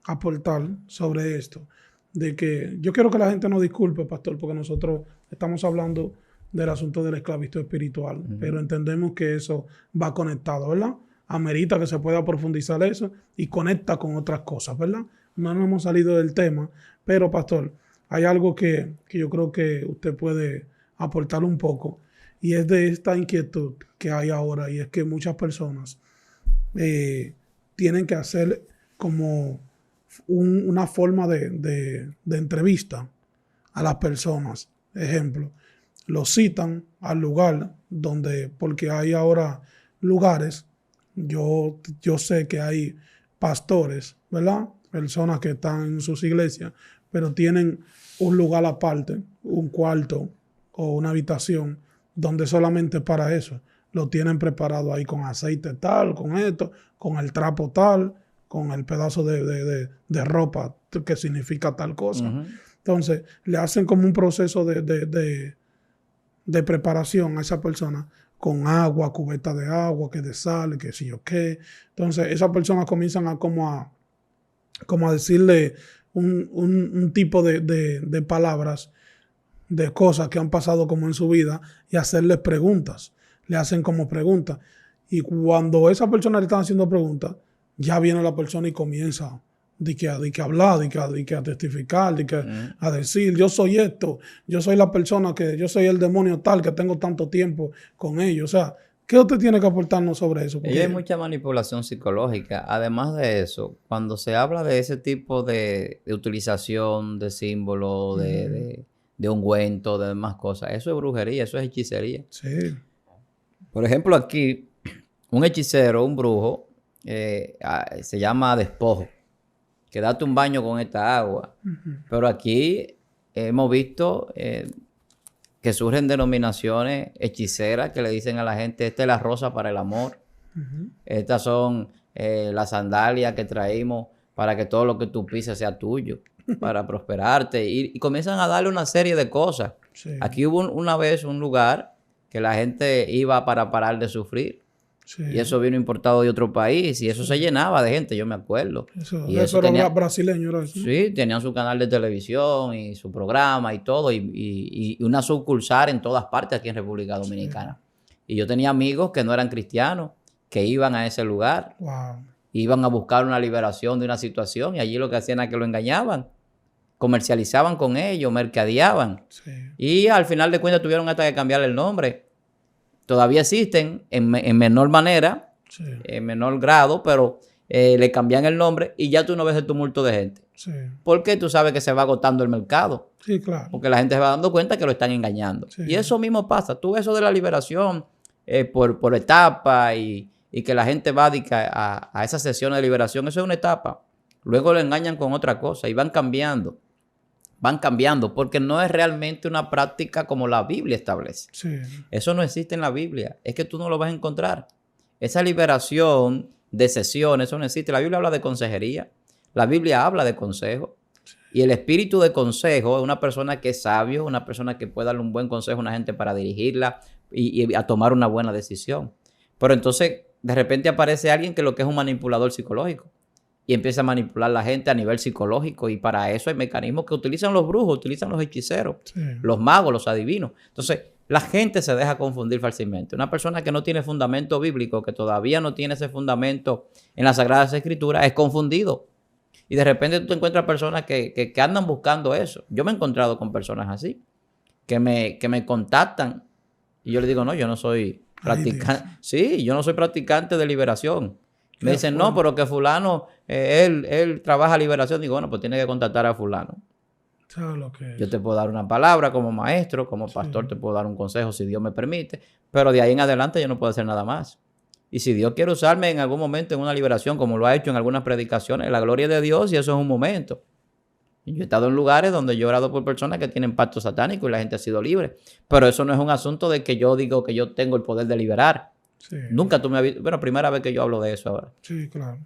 aportar sobre esto. De que yo quiero que la gente nos disculpe, pastor, porque nosotros estamos hablando del asunto de la esclavitud espiritual, pero entendemos que eso va conectado, ¿verdad? Amerita que se pueda profundizar eso y conecta con otras cosas, ¿verdad? No nos hemos salido del tema, pero pastor, hay algo que yo creo que usted puede aportar un poco y es de esta inquietud que hay ahora, y es que muchas personas tienen que hacer como una forma de entrevista a las personas. Ejemplo, los citan al lugar donde, porque hay ahora lugares. Yo sé que hay pastores, ¿verdad? Personas que están en sus iglesias, pero tienen un lugar aparte, un cuarto o una habitación donde solamente para eso lo tienen preparado ahí con aceite tal, con esto, con el trapo tal, con el pedazo de ropa que significa tal cosa. Entonces, le hacen como un proceso de preparación a esa persona con agua, cubeta de agua, que de sal, que sí o qué. Entonces, esas personas comienzan a como a decirle un tipo de palabras, de cosas que han pasado como en su vida y hacerles preguntas. Le hacen como preguntas. Y cuando esa persona le están haciendo preguntas, ya viene la persona y comienza de que hablar, de que a testificar, a decir, yo soy esto, yo soy la persona yo soy el demonio tal, que tengo tanto tiempo con ellos. O sea, ¿qué usted tiene que aportarnos sobre eso? Porque hay mucha manipulación psicológica. Además de eso, cuando se habla de ese tipo de utilización de símbolos, de ungüento, de demás cosas, eso es brujería, eso es hechicería. Sí. Por ejemplo, aquí, un hechicero, un brujo, se llama despojo, que date un baño con esta agua. Pero aquí hemos visto que surgen denominaciones hechiceras que le dicen a la gente, esta es la rosa para el amor. Estas son las sandalias que traímos para que todo lo que tú pises sea tuyo, para prosperarte. Y comienzan a darle una serie de cosas. Sí. Aquí hubo una vez un lugar que la gente iba para parar de sufrir. Sí. Y eso vino importado de otro país y eso se llenaba de gente, yo me acuerdo. Eso era brasileño, ¿era eso? Sí, tenían su canal de televisión y su programa y todo y una sucursal en todas partes aquí en República Dominicana. Sí. Y yo tenía amigos que no eran cristianos, que iban a ese lugar, iban a buscar una liberación de una situación y allí lo que hacían era que lo engañaban, comercializaban con ellos, mercadeaban. Sí. Y al final de cuentas tuvieron hasta que cambiarle el nombre. Todavía existen en menor manera, sí, en menor grado, pero le cambian el nombre y ya tú no ves el tumulto de gente. Sí. Porque tú sabes que se va agotando el mercado. Sí, claro. Porque la gente se va dando cuenta que lo están engañando. Sí. Y eso mismo pasa. Tú eso de la liberación por etapa y que la gente va a esas sesiones de liberación, eso es una etapa. Luego lo engañan con otra cosa y van cambiando. Van cambiando porque no es realmente una práctica como la Biblia establece. Sí. Eso no existe en la Biblia. Es que tú no lo vas a encontrar. Esa liberación de sesión, eso no existe. La Biblia habla de consejería. La Biblia habla de consejo. Y el espíritu de consejo es una persona que es sabio, una persona que puede darle un buen consejo a una gente para dirigirla y a tomar una buena decisión. Pero entonces, de repente aparece alguien que lo que es un manipulador psicológico. Y empieza a manipular a la gente a nivel psicológico. Y para eso hay mecanismos que utilizan los brujos, utilizan los hechiceros, sí, los magos, los adivinos. Entonces, la gente se deja confundir fácilmente. Una persona que no tiene fundamento bíblico, que todavía no tiene ese fundamento en las Sagradas Escrituras, es confundido. Y de repente tú te encuentras personas que andan buscando eso. Yo me he encontrado con personas así, que me contactan. Y yo les digo, no, yo no soy practicante. Sí, yo no soy practicante de liberación. Me dicen, no, pero que fulano, él trabaja liberación. Digo, bueno, pues tiene que contactar a fulano. ¿Sabes lo que es? Yo te puedo dar una palabra como maestro, como pastor, sí, te puedo dar un consejo si Dios me permite. Pero de ahí en adelante yo no puedo hacer nada más. Y si Dios quiere usarme en algún momento en una liberación, como lo ha hecho en algunas predicaciones, la gloria de Dios y eso es un momento. Y yo he estado en lugares donde yo he orado por personas que tienen pacto satánico y la gente ha sido libre. Pero eso no es un asunto de que yo digo que yo tengo el poder de liberar. Sí. Nunca tú me has visto. Bueno, primera vez que yo hablo de eso ahora. Sí, claro.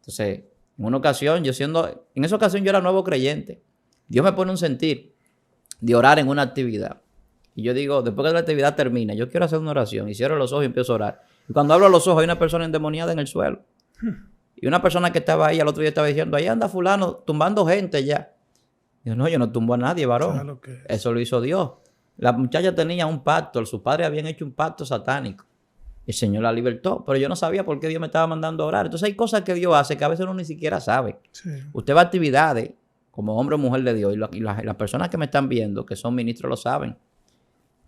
Entonces, en una ocasión, en esa ocasión yo era nuevo creyente. Dios me pone un sentir de orar en una actividad. Y yo digo, después que la actividad termina, yo quiero hacer una oración. Y cierro los ojos y empiezo a orar. Y cuando abro los ojos hay una persona endemoniada en el suelo. Y una persona que estaba ahí al otro día estaba diciendo, ahí anda fulano tumbando gente ya. Y yo, no, yo no tumbo a nadie, varón. Eso lo hizo Dios. La muchacha tenía un pacto. Sus padres habían hecho un pacto satánico. El Señor la libertó, pero yo no sabía por qué Dios me estaba mandando a orar. Entonces hay cosas que Dios hace que a veces uno ni siquiera sabe. Sí. Usted va a actividades como hombre o mujer de Dios y las personas que me están viendo, que son ministros, lo saben.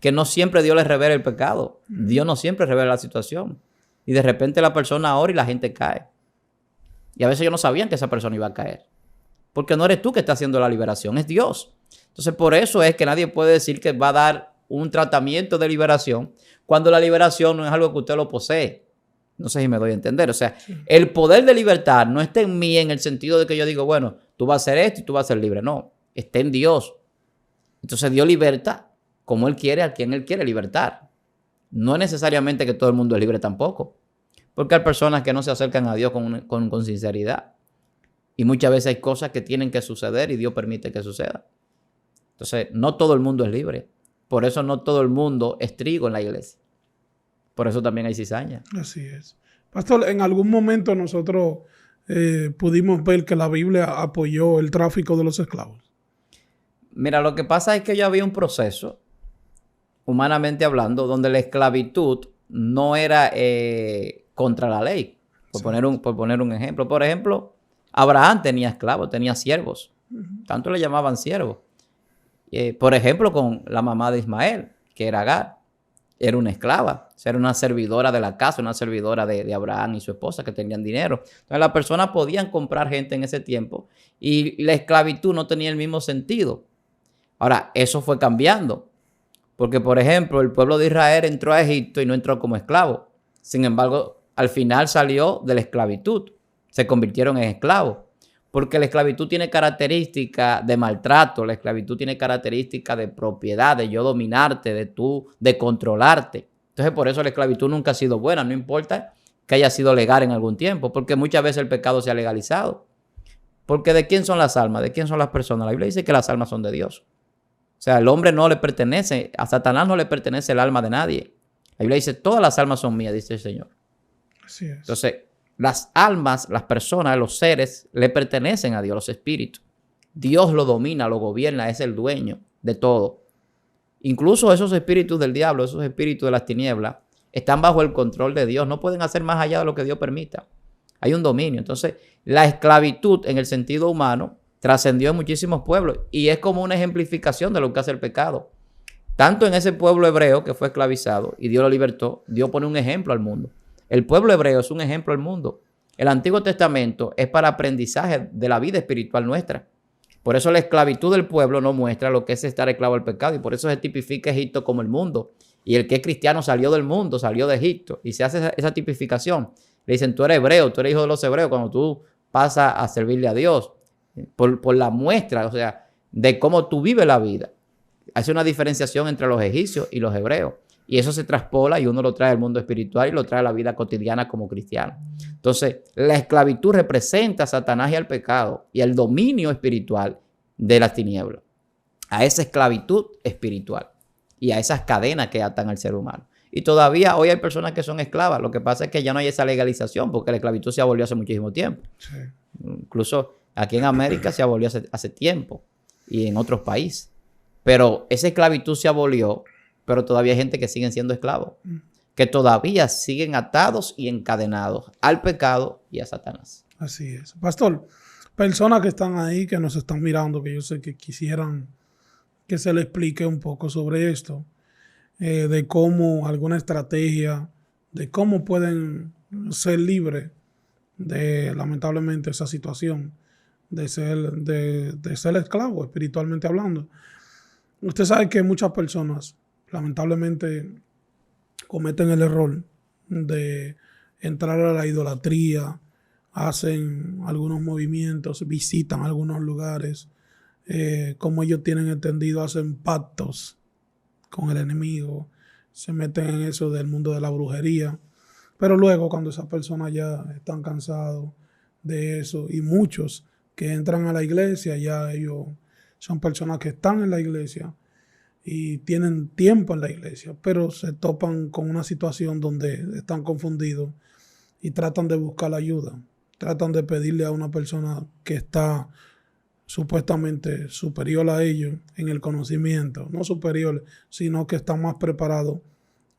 Que no siempre Dios les revela el pecado. Dios no siempre revela la situación. Y de repente la persona ora y la gente cae. Y a veces ellos no sabían que esa persona iba a caer. Porque no eres tú que está haciendo la liberación, es Dios. Entonces por eso es que nadie puede decir que va a dar un tratamiento de liberación cuando la liberación no es algo que usted lo posee. No sé si me doy a entender. O sea, el poder de libertad no está en mí en el sentido de que yo digo, bueno, tú vas a hacer esto y tú vas a ser libre. No, está en Dios. Entonces Dios liberta como Él quiere a quien Él quiere libertar. No es necesariamente que todo el mundo es libre tampoco. Porque hay personas que no se acercan a Dios con sinceridad. Y muchas veces hay cosas que tienen que suceder y Dios permite que suceda. Entonces, no todo el mundo es libre. Por eso no todo el mundo es trigo en la iglesia. Por eso también hay cizaña. Así es. Pastor, en algún momento nosotros pudimos ver que la Biblia apoyó el tráfico de los esclavos. Mira, lo que pasa es que ya había un proceso, humanamente hablando, donde la esclavitud no era contra la ley. Por poner un ejemplo. Por ejemplo, Abraham tenía esclavos, tenía siervos. Tanto le llamaban siervos. Por ejemplo, con la mamá de Ismael, que era Agar. Era una esclava, o sea, era una servidora de la casa, una servidora de Abraham y su esposa que tenían dinero. Entonces las personas podían comprar gente en ese tiempo y la esclavitud no tenía el mismo sentido. Ahora, eso fue cambiando, porque por ejemplo, el pueblo de Israel entró a Egipto y no entró como esclavo. Sin embargo, al final salió de la esclavitud, se convirtieron en esclavos. Porque la esclavitud tiene características de maltrato, la esclavitud tiene características de propiedad, de yo dominarte, de controlarte. Entonces, por eso la esclavitud nunca ha sido buena, no importa que haya sido legal en algún tiempo, porque muchas veces el pecado se ha legalizado. Porque ¿de quién son las almas? ¿De quién son las personas? La Biblia dice que las almas son de Dios. O sea, al hombre no le pertenece, a Satanás no le pertenece el alma de nadie. La Biblia dice, todas las almas son mías, dice el Señor. Así es. Entonces, las almas, las personas, los seres, le pertenecen a Dios, los espíritus. Dios lo domina, lo gobierna, es el dueño de todo. Incluso esos espíritus del diablo, esos espíritus de las tinieblas, están bajo el control de Dios. No pueden hacer más allá de lo que Dios permita. Hay un dominio. Entonces, la esclavitud en el sentido humano trascendió en muchísimos pueblos y es como una ejemplificación de lo que hace el pecado. Tanto en ese pueblo hebreo que fue esclavizado y Dios lo libertó, Dios pone un ejemplo al mundo. El pueblo hebreo es un ejemplo al mundo. El Antiguo Testamento es para aprendizaje de la vida espiritual nuestra. Por eso la esclavitud del pueblo no muestra lo que es estar esclavo al pecado y por eso se tipifica Egipto como el mundo. Y el que es cristiano salió del mundo, salió de Egipto y se hace esa tipificación. Le dicen, tú eres hebreo, tú eres hijo de los hebreos cuando tú pasas a servirle a Dios. Por la muestra, o sea, de cómo tú vives la vida. Hace una diferenciación entre los egipcios y los hebreos. Y eso se traspola y uno lo trae al mundo espiritual y lo trae a la vida cotidiana como cristiano. Entonces, la esclavitud representa a Satanás y al pecado y al dominio espiritual de las tinieblas. A esa esclavitud espiritual y a esas cadenas que atan al ser humano. Y todavía hoy hay personas que son esclavas. Lo que pasa es que ya no hay esa legalización porque la esclavitud se abolió hace muchísimo tiempo. Sí. Incluso aquí en América se abolió hace tiempo y en otros países. Pero esa esclavitud se abolió. Pero todavía hay gente que siguen siendo esclavos, que todavía siguen atados y encadenados al pecado y a Satanás. Así es. Pastor, personas que están ahí, que nos están mirando, que yo sé que quisieran que se les explique un poco sobre esto, de cómo alguna estrategia, de cómo pueden ser libres de, lamentablemente, esa situación de ser esclavo, espiritualmente hablando. Usted sabe que muchas personas lamentablemente cometen el error de entrar a la idolatría, hacen algunos movimientos, visitan algunos lugares, como ellos tienen entendido, hacen pactos con el enemigo, se meten en eso del mundo de la brujería, pero luego cuando esas personas ya están cansados de eso, y muchos que entran a la iglesia, ya ellos son personas que están en la iglesia, y tienen tiempo en la iglesia, pero se topan con una situación donde están confundidos y tratan de buscar ayuda. Tratan de pedirle a una persona que está supuestamente superior a ellos en el conocimiento. No superior, sino que está más preparado,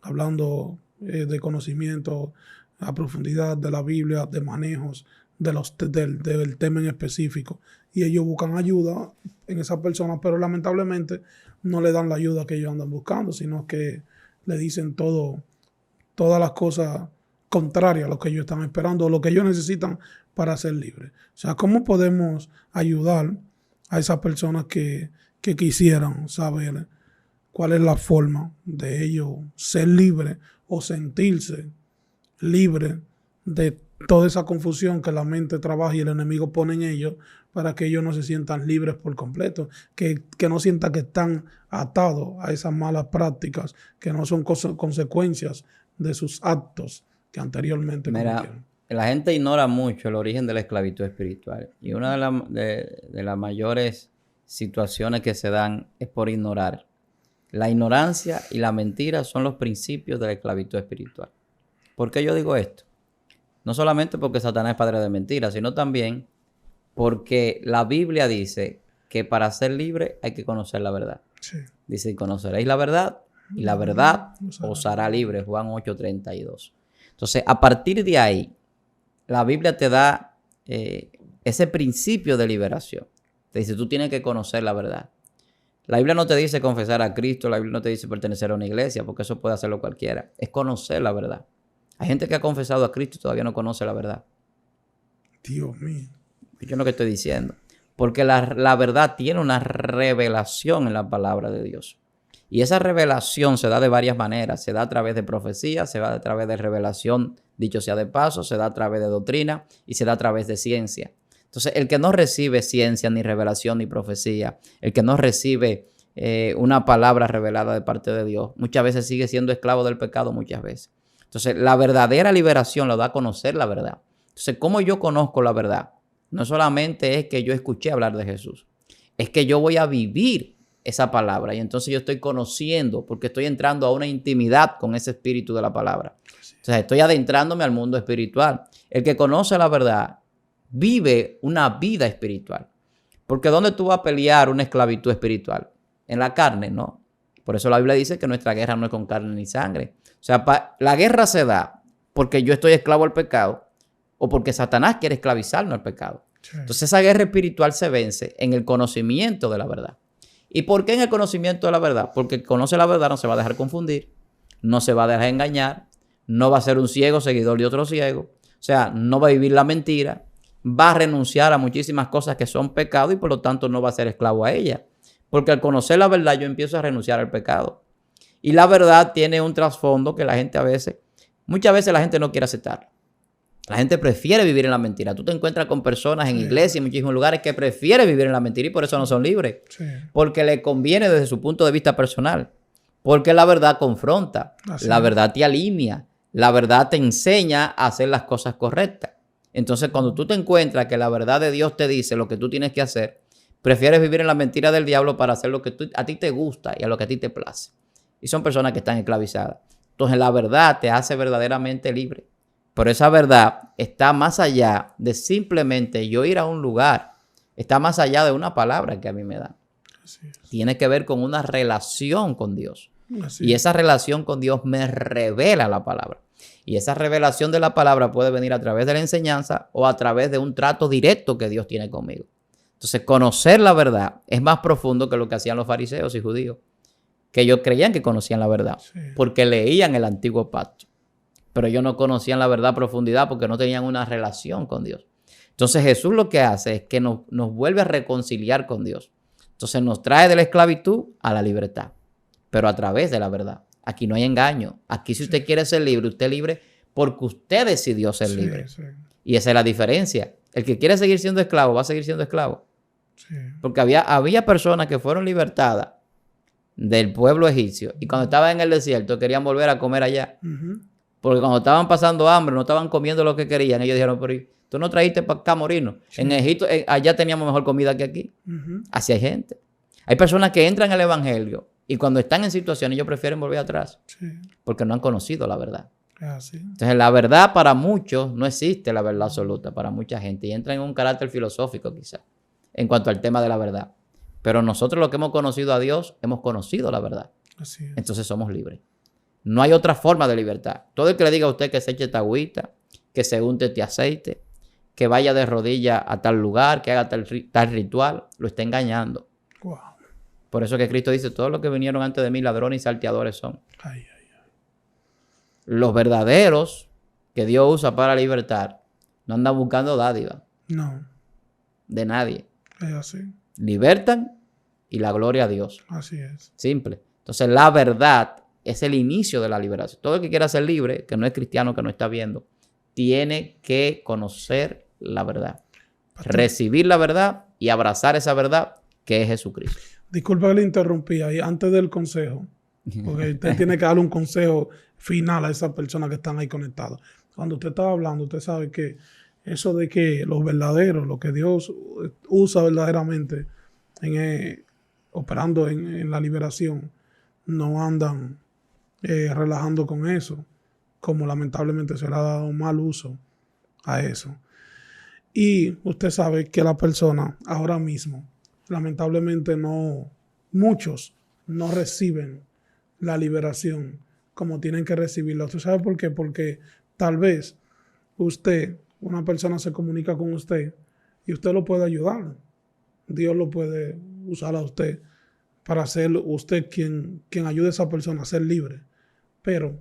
hablando de conocimiento a profundidad de la Biblia, de manejos del tema en específico. Y ellos buscan ayuda en esa persona, pero lamentablemente no le dan la ayuda que ellos andan buscando, sino que le dicen todas las cosas contrarias a lo que ellos están esperando, o lo que ellos necesitan para ser libres. O sea, ¿cómo podemos ayudar a esas personas que quisieran saber cuál es la forma de ellos ser libres o sentirse libres de toda esa confusión que la mente trabaja y el enemigo pone en ellos, para que ellos no se sientan libres por completo, que no sientan que están atados a esas malas prácticas, que no son consecuencias de sus actos que anteriormente cometieron? Mira, la gente ignora mucho el origen de la esclavitud espiritual. Y una de las mayores situaciones que se dan es por ignorar. La ignorancia y la mentira son los principios de la esclavitud espiritual. ¿Por qué yo digo esto? No solamente porque Satanás es padre de mentiras, sino también porque la Biblia dice que para ser libre hay que conocer la verdad. Sí. Dice, conoceréis la verdad y la verdad os hará libre. Juan 8:32. Entonces, a partir de ahí, la Biblia te da ese principio de liberación. Te dice, tú tienes que conocer la verdad. La Biblia no te dice confesar a Cristo, la Biblia no te dice pertenecer a una iglesia, porque eso puede hacerlo cualquiera. Es conocer la verdad. Hay gente que ha confesado a Cristo y todavía no conoce la verdad. Dios mío. Yo no que estoy diciendo. Porque la verdad tiene una revelación en la palabra de Dios. Y esa revelación se da de varias maneras. Se da a través de profecía, se da a través de revelación, dicho sea de paso, se da a través de doctrina y se da a través de ciencia. Entonces, el que no recibe ciencia, ni revelación, ni profecía, el que no recibe una palabra revelada de parte de Dios, muchas veces sigue siendo esclavo del pecado, muchas veces. Entonces, la verdadera liberación lo da a conocer la verdad. Entonces, ¿cómo yo conozco la verdad? No solamente es que yo escuché hablar de Jesús, es que yo voy a vivir esa palabra y entonces yo estoy conociendo porque estoy entrando a una intimidad con ese espíritu de la palabra. Entonces, estoy adentrándome al mundo espiritual. El que conoce la verdad vive una vida espiritual. Porque ¿dónde tú vas a pelear una esclavitud espiritual? En la carne, ¿no? Por eso la Biblia dice que nuestra guerra no es con carne ni sangre. O sea, la guerra se da porque yo estoy esclavo al pecado o porque Satanás quiere esclavizarnos al pecado. Sí. Entonces esa guerra espiritual se vence en el conocimiento de la verdad. ¿Y por qué en el conocimiento de la verdad? Porque el que conoce la verdad no se va a dejar confundir, no se va a dejar engañar, no va a ser un ciego seguidor de otro ciego. O sea, no va a vivir la mentira, va a renunciar a muchísimas cosas que son pecado y por lo tanto no va a ser esclavo a ella. Porque al conocer la verdad yo empiezo a renunciar al pecado. Y la verdad tiene un trasfondo que la gente muchas veces la gente no quiere aceptar. La gente prefiere vivir en la mentira. Tú te encuentras con personas en iglesias y en muchísimos lugares que prefieren vivir en la mentira y por eso no son libres. Sí. Porque le conviene desde su punto de vista personal. Porque la verdad confronta, la verdad te alinea, la verdad te enseña a hacer las cosas correctas. Entonces, cuando tú te encuentras que la verdad de Dios te dice lo que tú tienes que hacer, prefieres vivir en la mentira del diablo para hacer lo que a ti te gusta y a lo que a ti te place. Y son personas que están esclavizadas. Entonces, la verdad te hace verdaderamente libre. Pero esa verdad está más allá de simplemente yo ir a un lugar. Está más allá de una palabra que a mí me dan. Tiene que ver con una relación con Dios. Y esa relación con Dios me revela la palabra. Y esa revelación de la palabra puede venir a través de la enseñanza o a través de un trato directo que Dios tiene conmigo. Entonces, conocer la verdad es más profundo que lo que hacían los fariseos y judíos, que ellos creían que conocían la verdad, porque leían el antiguo pacto. Pero ellos no conocían la verdad a profundidad porque no tenían una relación con Dios. Entonces, Jesús lo que hace es que nos vuelve a reconciliar con Dios. Entonces, nos trae de la esclavitud a la libertad, pero a través de la verdad. Aquí no hay engaño. Aquí si usted quiere ser libre, usted es libre porque usted decidió ser libre. Y esa es la diferencia. El que quiere seguir siendo esclavo va a seguir siendo esclavo. Porque había personas que fueron libertadas del pueblo egipcio y cuando estaban en el desierto querían volver a comer allá. Porque cuando estaban pasando hambre, no estaban comiendo lo que querían. Ellos dijeron, pero tú no trajiste para acá morirnos. En Egipto, allá teníamos mejor comida que aquí. Así hay gente. Hay personas que entran al evangelio y cuando están en situaciones ellos prefieren volver atrás. Porque no han conocido la verdad. Entonces la verdad para muchos no existe, la verdad absoluta para mucha gente. Y entra en un carácter filosófico quizás en cuanto al tema de la verdad. Pero nosotros los que hemos conocido a Dios, hemos conocido la verdad. Entonces somos libres. No hay otra forma de libertad. Todo el que le diga a usted que se eche esta agüita, que se unte este aceite, que vaya de rodillas a tal lugar, que haga tal ritual, lo está engañando. Wow. Por eso que Cristo dice, todos los que vinieron antes de mí, ladrones y salteadores son. Los verdaderos que Dios usa para libertar, no andan buscando dádiva. No. De nadie. Es así. Libertan y la gloria a Dios. Así es. Simple. Entonces la verdad es el inicio de la liberación. Todo el que quiera ser libre, que no es cristiano, que no está viendo, tiene que conocer la verdad. Recibir la verdad y abrazar esa verdad que es Jesucristo. Disculpa que le interrumpí ahí antes del consejo, porque usted tiene que darle un consejo final a esas personas que están ahí conectadas. Cuando usted está hablando, usted sabe que eso de que los verdaderos, lo que Dios usa verdaderamente operando en la liberación, no andan relajando con eso, como lamentablemente se le ha dado mal uso a eso. Y usted sabe que la persona ahora mismo, lamentablemente muchos no reciben la liberación como tienen que recibirla. ¿Usted sabe por qué? Porque tal vez una persona se comunica con usted y usted lo puede ayudar. Dios lo puede usar a usted para ser usted quien ayude a esa persona a ser libre. Pero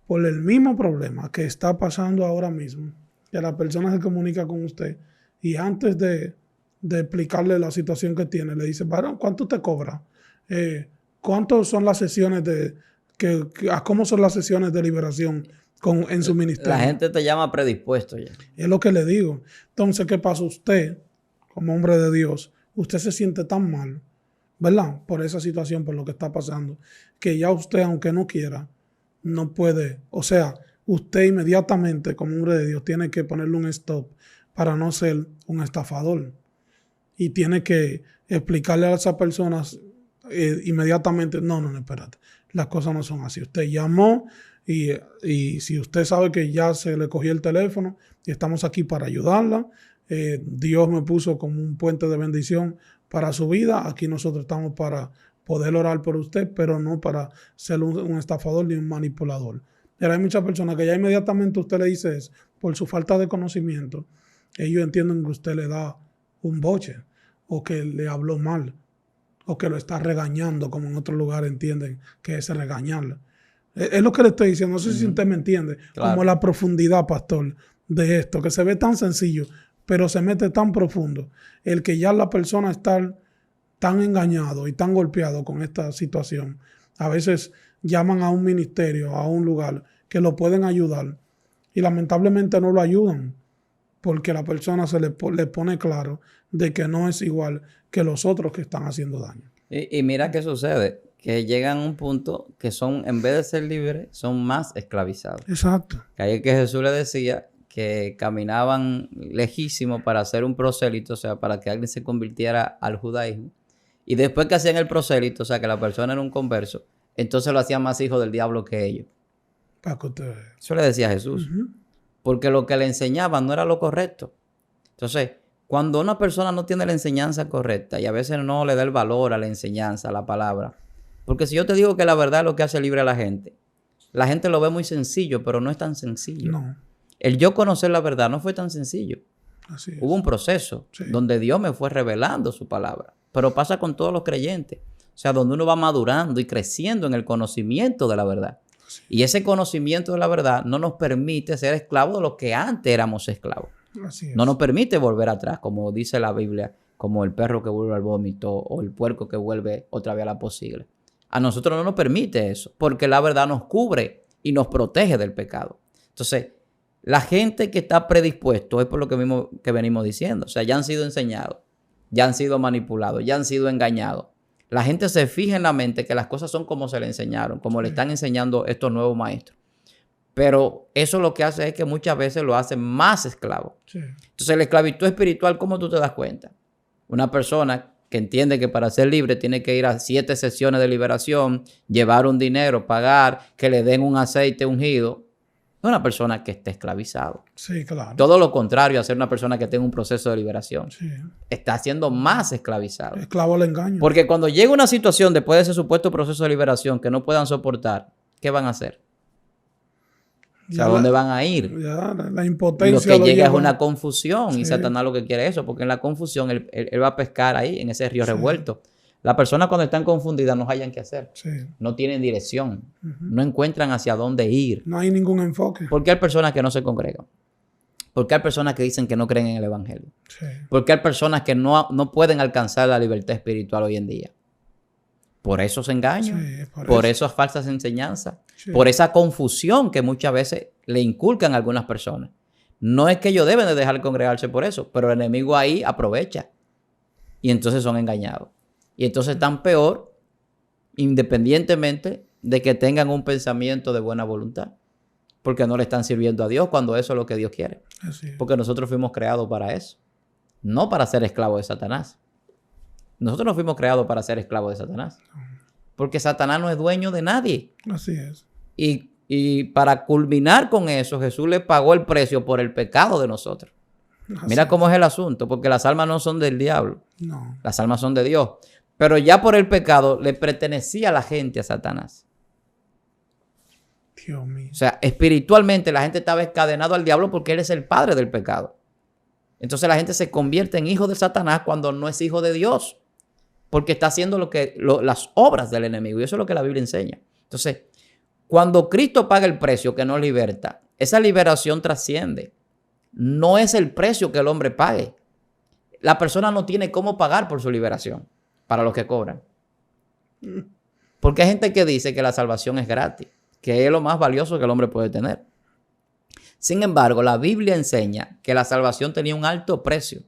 por el mismo problema que está pasando ahora mismo, que la persona se comunica con usted y antes de explicarle la situación que tiene, le dice, varón, ¿cuánto te cobra? ¿Cuántos son las sesiones cómo son las sesiones de liberación en su ministerio? La gente te llama predispuesto ya. Es lo que le digo. Entonces, ¿qué pasa? Usted, como hombre de Dios, usted se siente tan mal, ¿verdad? Por esa situación, por lo que está pasando, que ya usted, aunque no quiera, no puede. O sea, usted inmediatamente, como hombre de Dios, tiene que ponerle un stop para no ser un estafador. Y tiene que explicarle a esas personas inmediatamente, no, espérate, las cosas no son así. Usted llamó y si usted sabe que ya se le cogió el teléfono y estamos aquí para ayudarla, Dios me puso como un puente de bendición para su vida. Aquí nosotros estamos para poder orar por usted, pero no para ser un estafador ni un manipulador. Pero hay muchas personas que ya inmediatamente usted le dice eso, por su falta de conocimiento, ellos entienden que usted le da un boche o que le habló mal o que lo está regañando, como en otro lugar entienden que es regañarle. Es lo que le estoy diciendo, no sé si usted me entiende, Claro. Como la profundidad, pastor, de esto, que se ve tan sencillo, pero se mete tan profundo, el que ya la persona está tan engañado y tan golpeado con esta situación. A veces llaman a un ministerio, a un lugar que lo pueden ayudar y lamentablemente no lo ayudan porque la persona le pone claro de que no es igual que los otros que están haciendo daño. Y mira qué sucede, que llegan a un punto que en vez de ser libres, son más esclavizados. Exacto. Que ahí es que Jesús le decía que caminaban lejísimo para hacer un prosélito, o sea, para que alguien se convirtiera al judaísmo. Y después que hacían el prosélito, o sea, que la persona era un converso, entonces lo hacían más hijo del diablo que ellos. Para que usted... Eso le decía Jesús. Porque lo que le enseñaban no era lo correcto. Entonces, cuando una persona no tiene la enseñanza correcta y a veces no le da el valor a la enseñanza, a la palabra. Porque si yo te digo que la verdad es lo que hace libre a la gente lo ve muy sencillo, pero no es tan sencillo. No. El yo conocer la verdad no fue tan sencillo. Así es. Hubo un proceso donde Dios me fue revelando su palabra. Pero pasa con todos los creyentes. O sea, donde uno va madurando y creciendo en el conocimiento de la verdad. Y ese conocimiento de la verdad no nos permite ser esclavos de lo que antes éramos esclavos. Así es. No nos permite volver atrás, como dice la Biblia, como el perro que vuelve al vómito o el puerco que vuelve otra vez a la posible. A nosotros no nos permite eso, porque la verdad nos cubre y nos protege del pecado. Entonces, la gente que está predispuesto es por lo que venimos diciendo. O sea, ya han sido enseñados, ya han sido manipulados, ya han sido engañados. La gente se fija en la mente que las cosas son como se le enseñaron, como le están enseñando estos nuevos maestros. Pero eso lo que hace es que muchas veces lo hace más esclavo. Sí. Entonces, la esclavitud espiritual, ¿cómo tú te das cuenta? Una persona que entiende que para ser libre tiene que ir a 7 sesiones de liberación, llevar un dinero, pagar, que le den un aceite ungido. No es una persona que esté esclavizado. Sí, claro. Todo lo contrario a ser una persona que tenga un proceso de liberación. Sí. Está siendo más esclavizado. Esclavo al engaño. Porque cuando llega una situación después de ese supuesto proceso de liberación que no puedan soportar, ¿qué van a hacer? O sea, ¿a dónde van a ir? Ya, la impotencia. Lo que llega es una confusión y Satanás lo que quiere es eso, porque en la confusión él va a pescar ahí, en ese río revuelto. Las personas cuando están confundidas no hallan qué hacer. Sí. No tienen dirección. No encuentran hacia dónde ir. No hay ningún enfoque. ¿Por qué hay personas que no se congregan? ¿Por qué hay personas que dicen que no creen en el evangelio? Sí. ¿Por qué hay personas que no pueden alcanzar la libertad espiritual hoy en día? Por esos engaños, por esas falsas enseñanzas, por esa confusión que muchas veces le inculcan a algunas personas. No es que ellos deben de dejar de congregarse por eso, pero el enemigo ahí aprovecha y entonces son engañados. Y entonces están peor, independientemente de que tengan un pensamiento de buena voluntad. porque no le están sirviendo a Dios cuando eso es lo que Dios quiere. Así es. Porque nosotros fuimos creados para eso, no para ser esclavos de Satanás. Nosotros no fuimos creados para ser esclavos de Satanás, porque Satanás no es dueño de nadie. Así es. Y para culminar con eso, Jesús le pagó el precio por el pecado de nosotros. Mira cómo es el asunto, porque las almas no son del diablo, No. las almas son de Dios. Pero ya por el pecado le pertenecía a la gente a Satanás. Dios mío. O sea, espiritualmente la gente estaba encadenado al diablo porque él es el padre del pecado. Entonces la gente se convierte en hijo de Satanás cuando no es hijo de Dios, porque está haciendo las obras del enemigo, y eso es lo que la Biblia enseña. Entonces, cuando Cristo paga el precio que nos liberta, esa liberación trasciende. No es el precio que el hombre pague. La persona no tiene cómo pagar por su liberación para los que cobran. Porque hay gente que dice que la salvación es gratis, que es lo más valioso que el hombre puede tener. Sin embargo, la Biblia enseña que la salvación tenía un alto precio.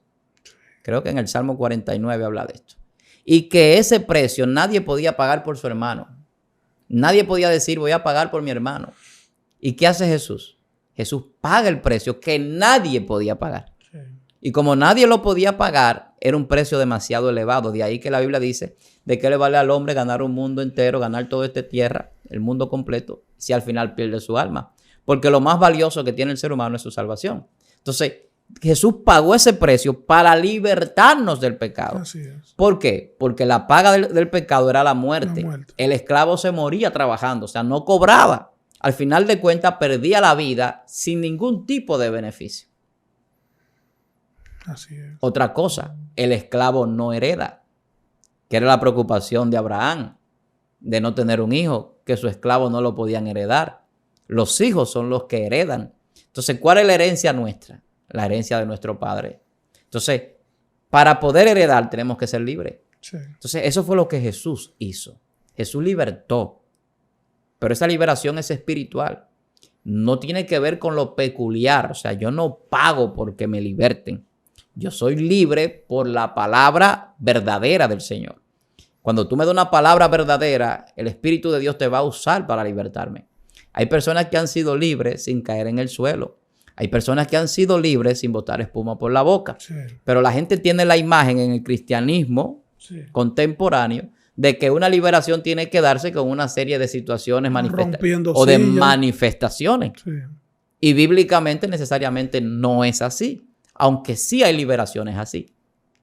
Creo que en el Salmo 49 habla de esto. Y que ese precio nadie podía pagar por su hermano. Nadie podía decir, voy a pagar por mi hermano. ¿Y qué hace Jesús? Jesús paga el precio que nadie podía pagar. Sí. Y como nadie lo podía pagar, era un precio demasiado elevado. De ahí que la Biblia dice, ¿de qué le vale al hombre ganar un mundo entero, ganar toda esta tierra, el mundo completo, si al final pierde su alma? Porque lo más valioso que tiene el ser humano es su salvación. Entonces, Jesús pagó ese precio para libertarnos del pecado. Así es. ¿Por qué? Porque la paga del pecado era la muerte. La muerte. El esclavo se moría trabajando, o sea, no cobraba. Al final de cuentas, perdía la vida sin ningún tipo de beneficio. Así es. Otra cosa, el esclavo no hereda, que era la preocupación de Abraham, de no tener un hijo, que su esclavo no lo podían heredar. Los hijos son los que heredan. Entonces, ¿cuál es la herencia nuestra? La herencia de nuestro Padre. Entonces, para poder heredar tenemos que ser libres. Sí. Entonces, eso fue lo que Jesús hizo. Jesús libertó. Pero esa liberación es espiritual. No tiene que ver con lo peculiar. O sea, yo no pago porque me liberten. Yo soy libre por la palabra verdadera del Señor. Cuando tú me das una palabra verdadera, el Espíritu de Dios te va a usar para libertarme. Hay personas que han sido libres sin caer en el suelo. Hay personas que han sido libres sin botar espuma por la boca. Sí. Pero la gente tiene la imagen en el cristianismo Sí. contemporáneo de que una liberación tiene que darse con una serie de situaciones Rompiendo o de sillas. manifestaciones. Sí. Y bíblicamente necesariamente no es así. Aunque sí hay liberaciones así.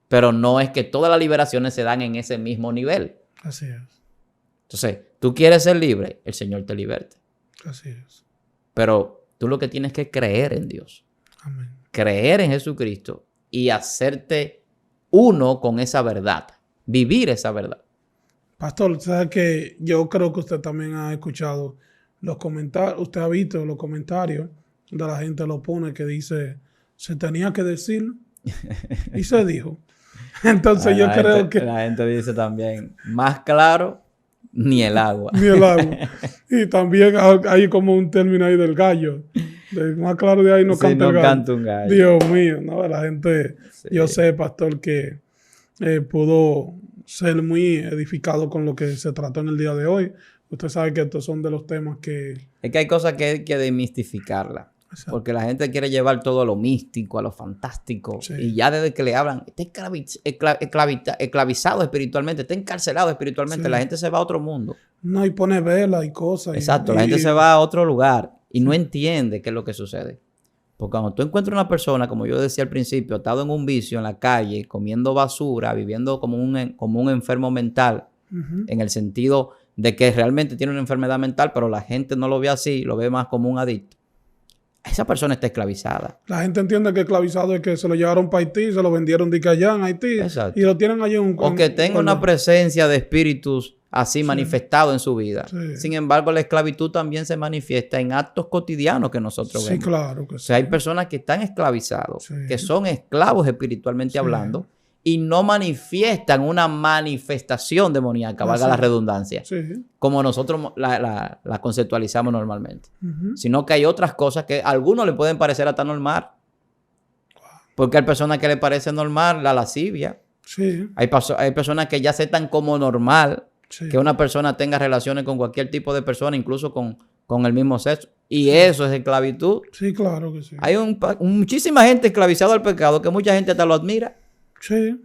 Pero no es que todas las liberaciones se dan en ese mismo nivel. Así es. Entonces, tú quieres ser libre, el Señor te liberte. Así es. Pero tú lo que tienes que creer en Dios. Amén. Creer en Jesucristo y hacerte uno con esa verdad. Vivir esa verdad. Pastor, sabe que yo creo que usted también ha escuchado los comentarios, usted ha visto los comentarios donde la gente lo pone que dice, se tenía que decir y se dijo. Entonces yo creo que... La gente dice también, más claro, ni el agua. Ni el agua. Y también hay como un término ahí del gallo. Más claro de ahí no Sí, canta no el gallo. canta un gallo. Dios mío, ¿no? La gente, Sí. yo sé, pastor, que pudo ser muy edificado con lo que se trató en el día de hoy. Usted sabe que estos son de los temas que... Es que hay cosas que hay que demistificarlas. Exacto. Porque la gente quiere llevar todo a lo místico, a lo fantástico. Sí. Y ya desde que le hablan, está esclavizado espiritualmente, está encarcelado espiritualmente. Sí. La gente se va a otro mundo. No, y pone vela y cosas. Exacto, la gente se va a otro lugar y no entiende qué es lo que sucede. Porque cuando tú encuentras una persona, como yo decía al principio, atado en un vicio en la calle, comiendo basura, viviendo como un enfermo mental, Ujú. en el sentido de que realmente tiene una enfermedad mental, pero la gente no lo ve así, lo ve más como un adicto. Esa persona está esclavizada. La gente entiende que esclavizado es que se lo llevaron para Haití, se lo vendieron de que allá en Haití. Exacto. Y lo tienen allí en un... O que tenga una presencia de espíritus así Sí. manifestado en su vida. Sí. Sin embargo, la esclavitud también se manifiesta en actos cotidianos que nosotros Sí, vemos. claro que O sí. sea, hay personas que están esclavizados, Sí. que son esclavos espiritualmente Sí. hablando, y no manifiestan una manifestación demoníaca, valga Así la es. redundancia, Sí. como nosotros la conceptualizamos normalmente. Ujú. Sino que hay otras cosas que a algunos le pueden parecer hasta normal. Porque hay personas que le parece normal la lascivia. Sí. Hay personas que ya aceptan como normal Sí. que una persona tenga relaciones con cualquier tipo de persona, incluso con con el mismo sexo. Y eso es esclavitud. Sí, claro que sí. Hay muchísima gente esclavizada al pecado que mucha gente hasta lo admira. Sí.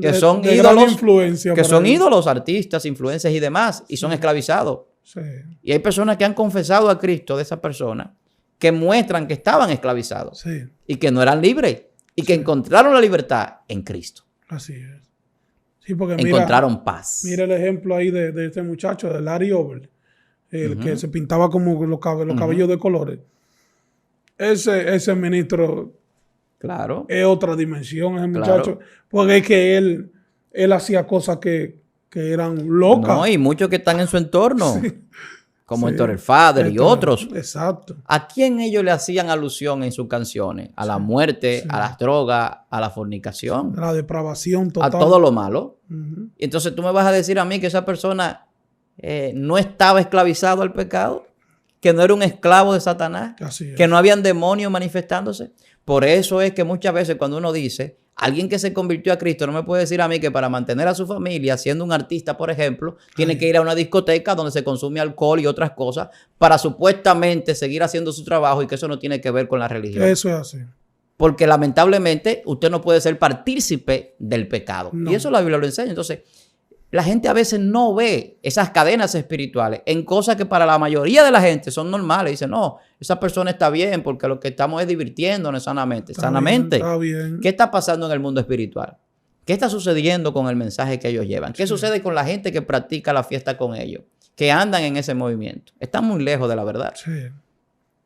Que son de gran ídolos, influencia que para son ellos. ídolos, artistas, influencers y demás, y son esclavizados. Sí. Y hay personas que han confesado a Cristo de esa persona, que muestran que estaban esclavizados Sí, y que no eran libres y que encontraron la libertad en Cristo. así es. Sí, porque Encontraron paz. mira el ejemplo ahí de este muchacho, de Larry Over, el que se pintaba como los cabellos de colores. Ese ministro Claro. es otra dimensión, ese Claro. muchacho, porque es que él hacía cosas que eran locas. No, y muchos que están en su entorno, como Sí. Héctor el Father y otros. Exacto. ¿A quién ellos le hacían alusión en sus canciones? A la muerte, a las drogas, a la fornicación, La depravación a total. todo lo malo. Ujú. Y entonces tú me vas a decir a mí que esa persona no estaba esclavizado al pecado, que no era un esclavo de Satanás, Así es. que no habían demonios manifestándose. Por eso es que muchas veces cuando uno dice, alguien que se convirtió a Cristo no me puede decir a mí que para mantener a su familia, siendo un artista, por ejemplo, tiene que ir a una discoteca donde se consume alcohol y otras cosas para supuestamente seguir haciendo su trabajo y que eso no tiene que ver con la religión. Eso es así. Porque lamentablemente usted no puede ser partícipe del pecado. No. Y eso la Biblia lo enseña. Entonces, la gente a veces no ve esas cadenas espirituales en cosas que para la mayoría de la gente son normales. Dice, no, esa persona está bien porque lo que estamos es divirtiéndonos sanamente. Sanamente. Está bien. ¿Qué está pasando en el mundo espiritual? ¿Qué está sucediendo con el mensaje que ellos llevan? ¿Qué sucede con la gente que practica la fiesta con ellos? Que andan en ese movimiento. Están muy lejos de la verdad. Sí,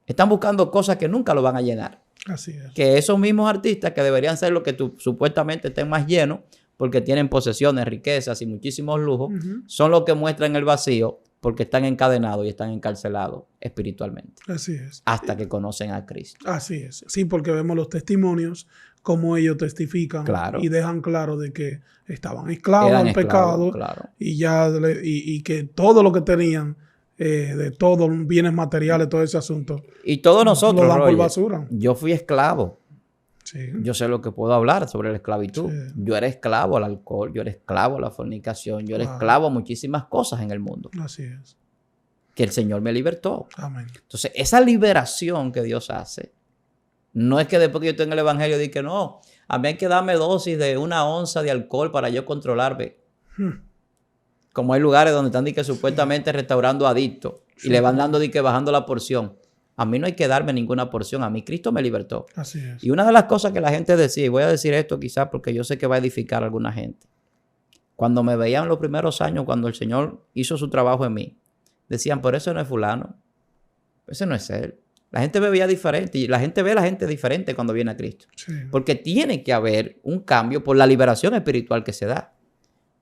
Están buscando cosas que nunca lo van a llenar. así es. Que esos mismos artistas que deberían ser los que supuestamente estén más llenos porque tienen posesiones, riquezas y muchísimos lujos, son los que muestran el vacío porque están encadenados y están encarcelados espiritualmente Así es. hasta que conocen a Cristo. Así es. Sí, porque vemos los testimonios, cómo ellos testifican Claro. y dejan claro de que estaban esclavos Eran al pecado esclavos, claro. y que todo lo que tenían, de todos bienes materiales, todo ese asunto, Y todos nosotros, lo dan por Roger, basura. yo fui esclavo. Sí, Yo sé lo que puedo hablar sobre la esclavitud. Sí. Yo era esclavo al alcohol, yo era esclavo a la fornicación, yo era Wow. esclavo a muchísimas cosas en el mundo así es. que el Señor me libertó. Amén. Entonces, esa liberación que Dios hace, no es que después que yo tenga el evangelio diga que no, a mí hay que darme dosis de 1 onza de alcohol para yo controlarme. Como hay lugares donde están que supuestamente restaurando adictos y le van dando que bajando la porción. A mí no hay que darme ninguna porción, a mí Cristo me libertó. Así es. Y una de las cosas que la gente decía, y voy a decir esto quizás porque yo sé que va a edificar a alguna gente, cuando me veían los primeros años, cuando el Señor hizo su trabajo en mí, decían, pero eso no es fulano, ese no es él. La gente me veía diferente y la gente ve a la gente diferente cuando viene a Cristo. Sí, Porque tiene que haber un cambio por la liberación espiritual que se da.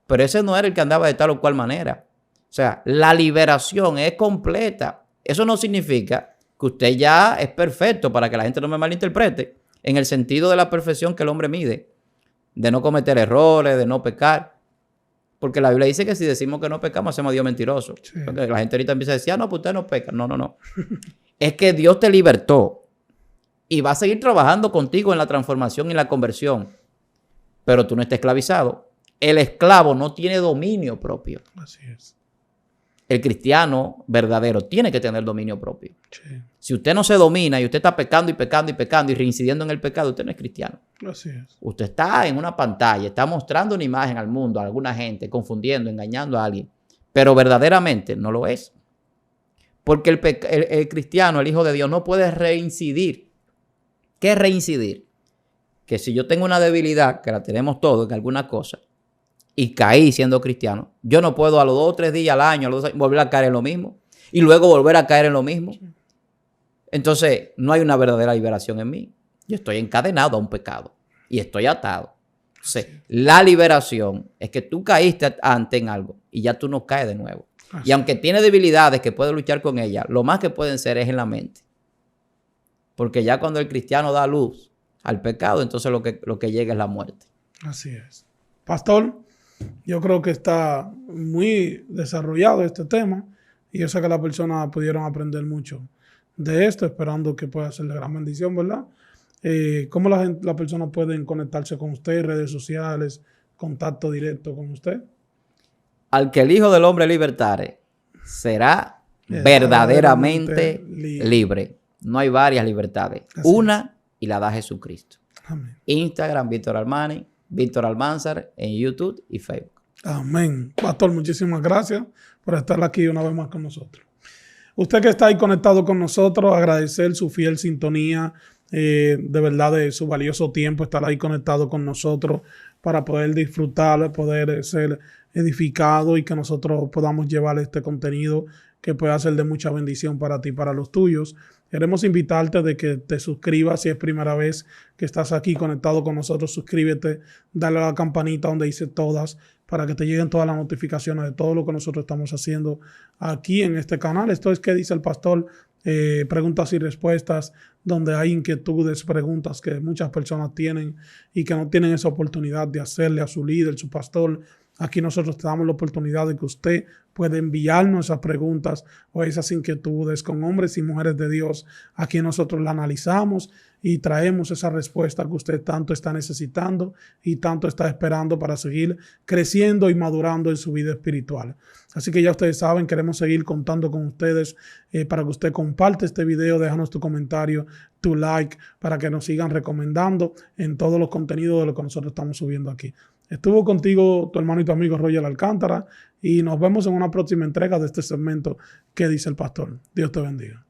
Pero ese no era el que andaba de tal o cual manera. O sea, la liberación es completa. Eso no significa que usted ya es perfecto, para que la gente no me malinterprete, en el sentido de la perfección que el hombre mide, de no cometer errores, de no pecar. Porque la Biblia dice que si decimos que no pecamos, hacemos a Dios mentiroso. Sí. Porque la gente ahorita empieza a decir, no, pues usted no peca. No, no, no. Es que Dios te libertó y va a seguir trabajando contigo en la transformación y la conversión. Pero tú no estás esclavizado. El esclavo no tiene dominio propio. así es. El cristiano verdadero tiene que tener dominio propio. Sí, Si usted no se domina y usted está pecando y pecando y pecando y reincidiendo en el pecado, usted no es cristiano. así es. Usted está en una pantalla, está mostrando una imagen al mundo, a alguna gente, confundiendo, engañando a alguien. Pero verdaderamente no lo es. Porque el cristiano, el Hijo de Dios, no puede reincidir. ¿Qué es reincidir? Que si yo tengo una debilidad, que la tenemos todos en alguna cosa, y caí siendo cristiano, yo no puedo a los 2 o 3 días al año, a los 2 años, volver a caer en lo mismo. Y luego volver a caer en lo mismo. Entonces, no hay una verdadera liberación en mí. Yo estoy encadenado a un pecado y estoy atado. Entonces, la liberación es que tú caíste antes en algo y ya tú no caes de nuevo. Y aunque tiene debilidades que puedes luchar con ellas, lo más que pueden ser es en la mente. Porque ya cuando el cristiano da luz al pecado, entonces lo que llega es la muerte. Así es. Pastor, yo creo que está muy desarrollado este tema y yo sé que las personas pudieron aprender mucho de esto, esperando que pueda ser de gran bendición, ¿verdad? ¿Cómo la persona pueden conectarse con usted, redes sociales, contacto directo con usted? Al que el Hijo del Hombre libertare, será verdaderamente libre. No hay varias libertades. Así Una y la da Jesucristo. Amén. Instagram, Víctor Armani, Víctor Almanzar, en YouTube y Facebook. Amén. Pastor, muchísimas gracias por estar aquí una vez más con nosotros. Usted que está ahí conectado con nosotros, agradecer su fiel sintonía, de verdad de su valioso tiempo, estar ahí conectado con nosotros para poder disfrutar, poder ser edificado y que nosotros podamos llevar este contenido que pueda ser de mucha bendición para ti y para los tuyos. Queremos invitarte de que te suscribas si es primera vez que estás aquí conectado con nosotros. Suscríbete, dale a la campanita donde dice todas para que te lleguen todas las notificaciones de todo lo que nosotros estamos haciendo aquí en este canal. Esto es ¿Qué dice el pastor? Preguntas y respuestas, donde hay inquietudes, preguntas que muchas personas tienen y que no tienen esa oportunidad de hacerle a su líder, su pastor. Aquí nosotros te damos la oportunidad de que usted puede enviarnos esas preguntas o esas inquietudes con hombres y mujeres de Dios. Aquí nosotros la analizamos y traemos esa respuesta que usted tanto está necesitando y tanto está esperando para seguir creciendo y madurando en su vida espiritual. Así que ya ustedes saben, queremos seguir contando con ustedes para que usted comparte este video, déjanos tu comentario, tu like, para que nos sigan recomendando en todos los contenidos de lo que nosotros estamos subiendo aquí. Estuvo contigo tu hermano y tu amigo Roger Alcántara y nos vemos en una próxima entrega de este segmento ¿Qué dice el pastor? Dios te bendiga.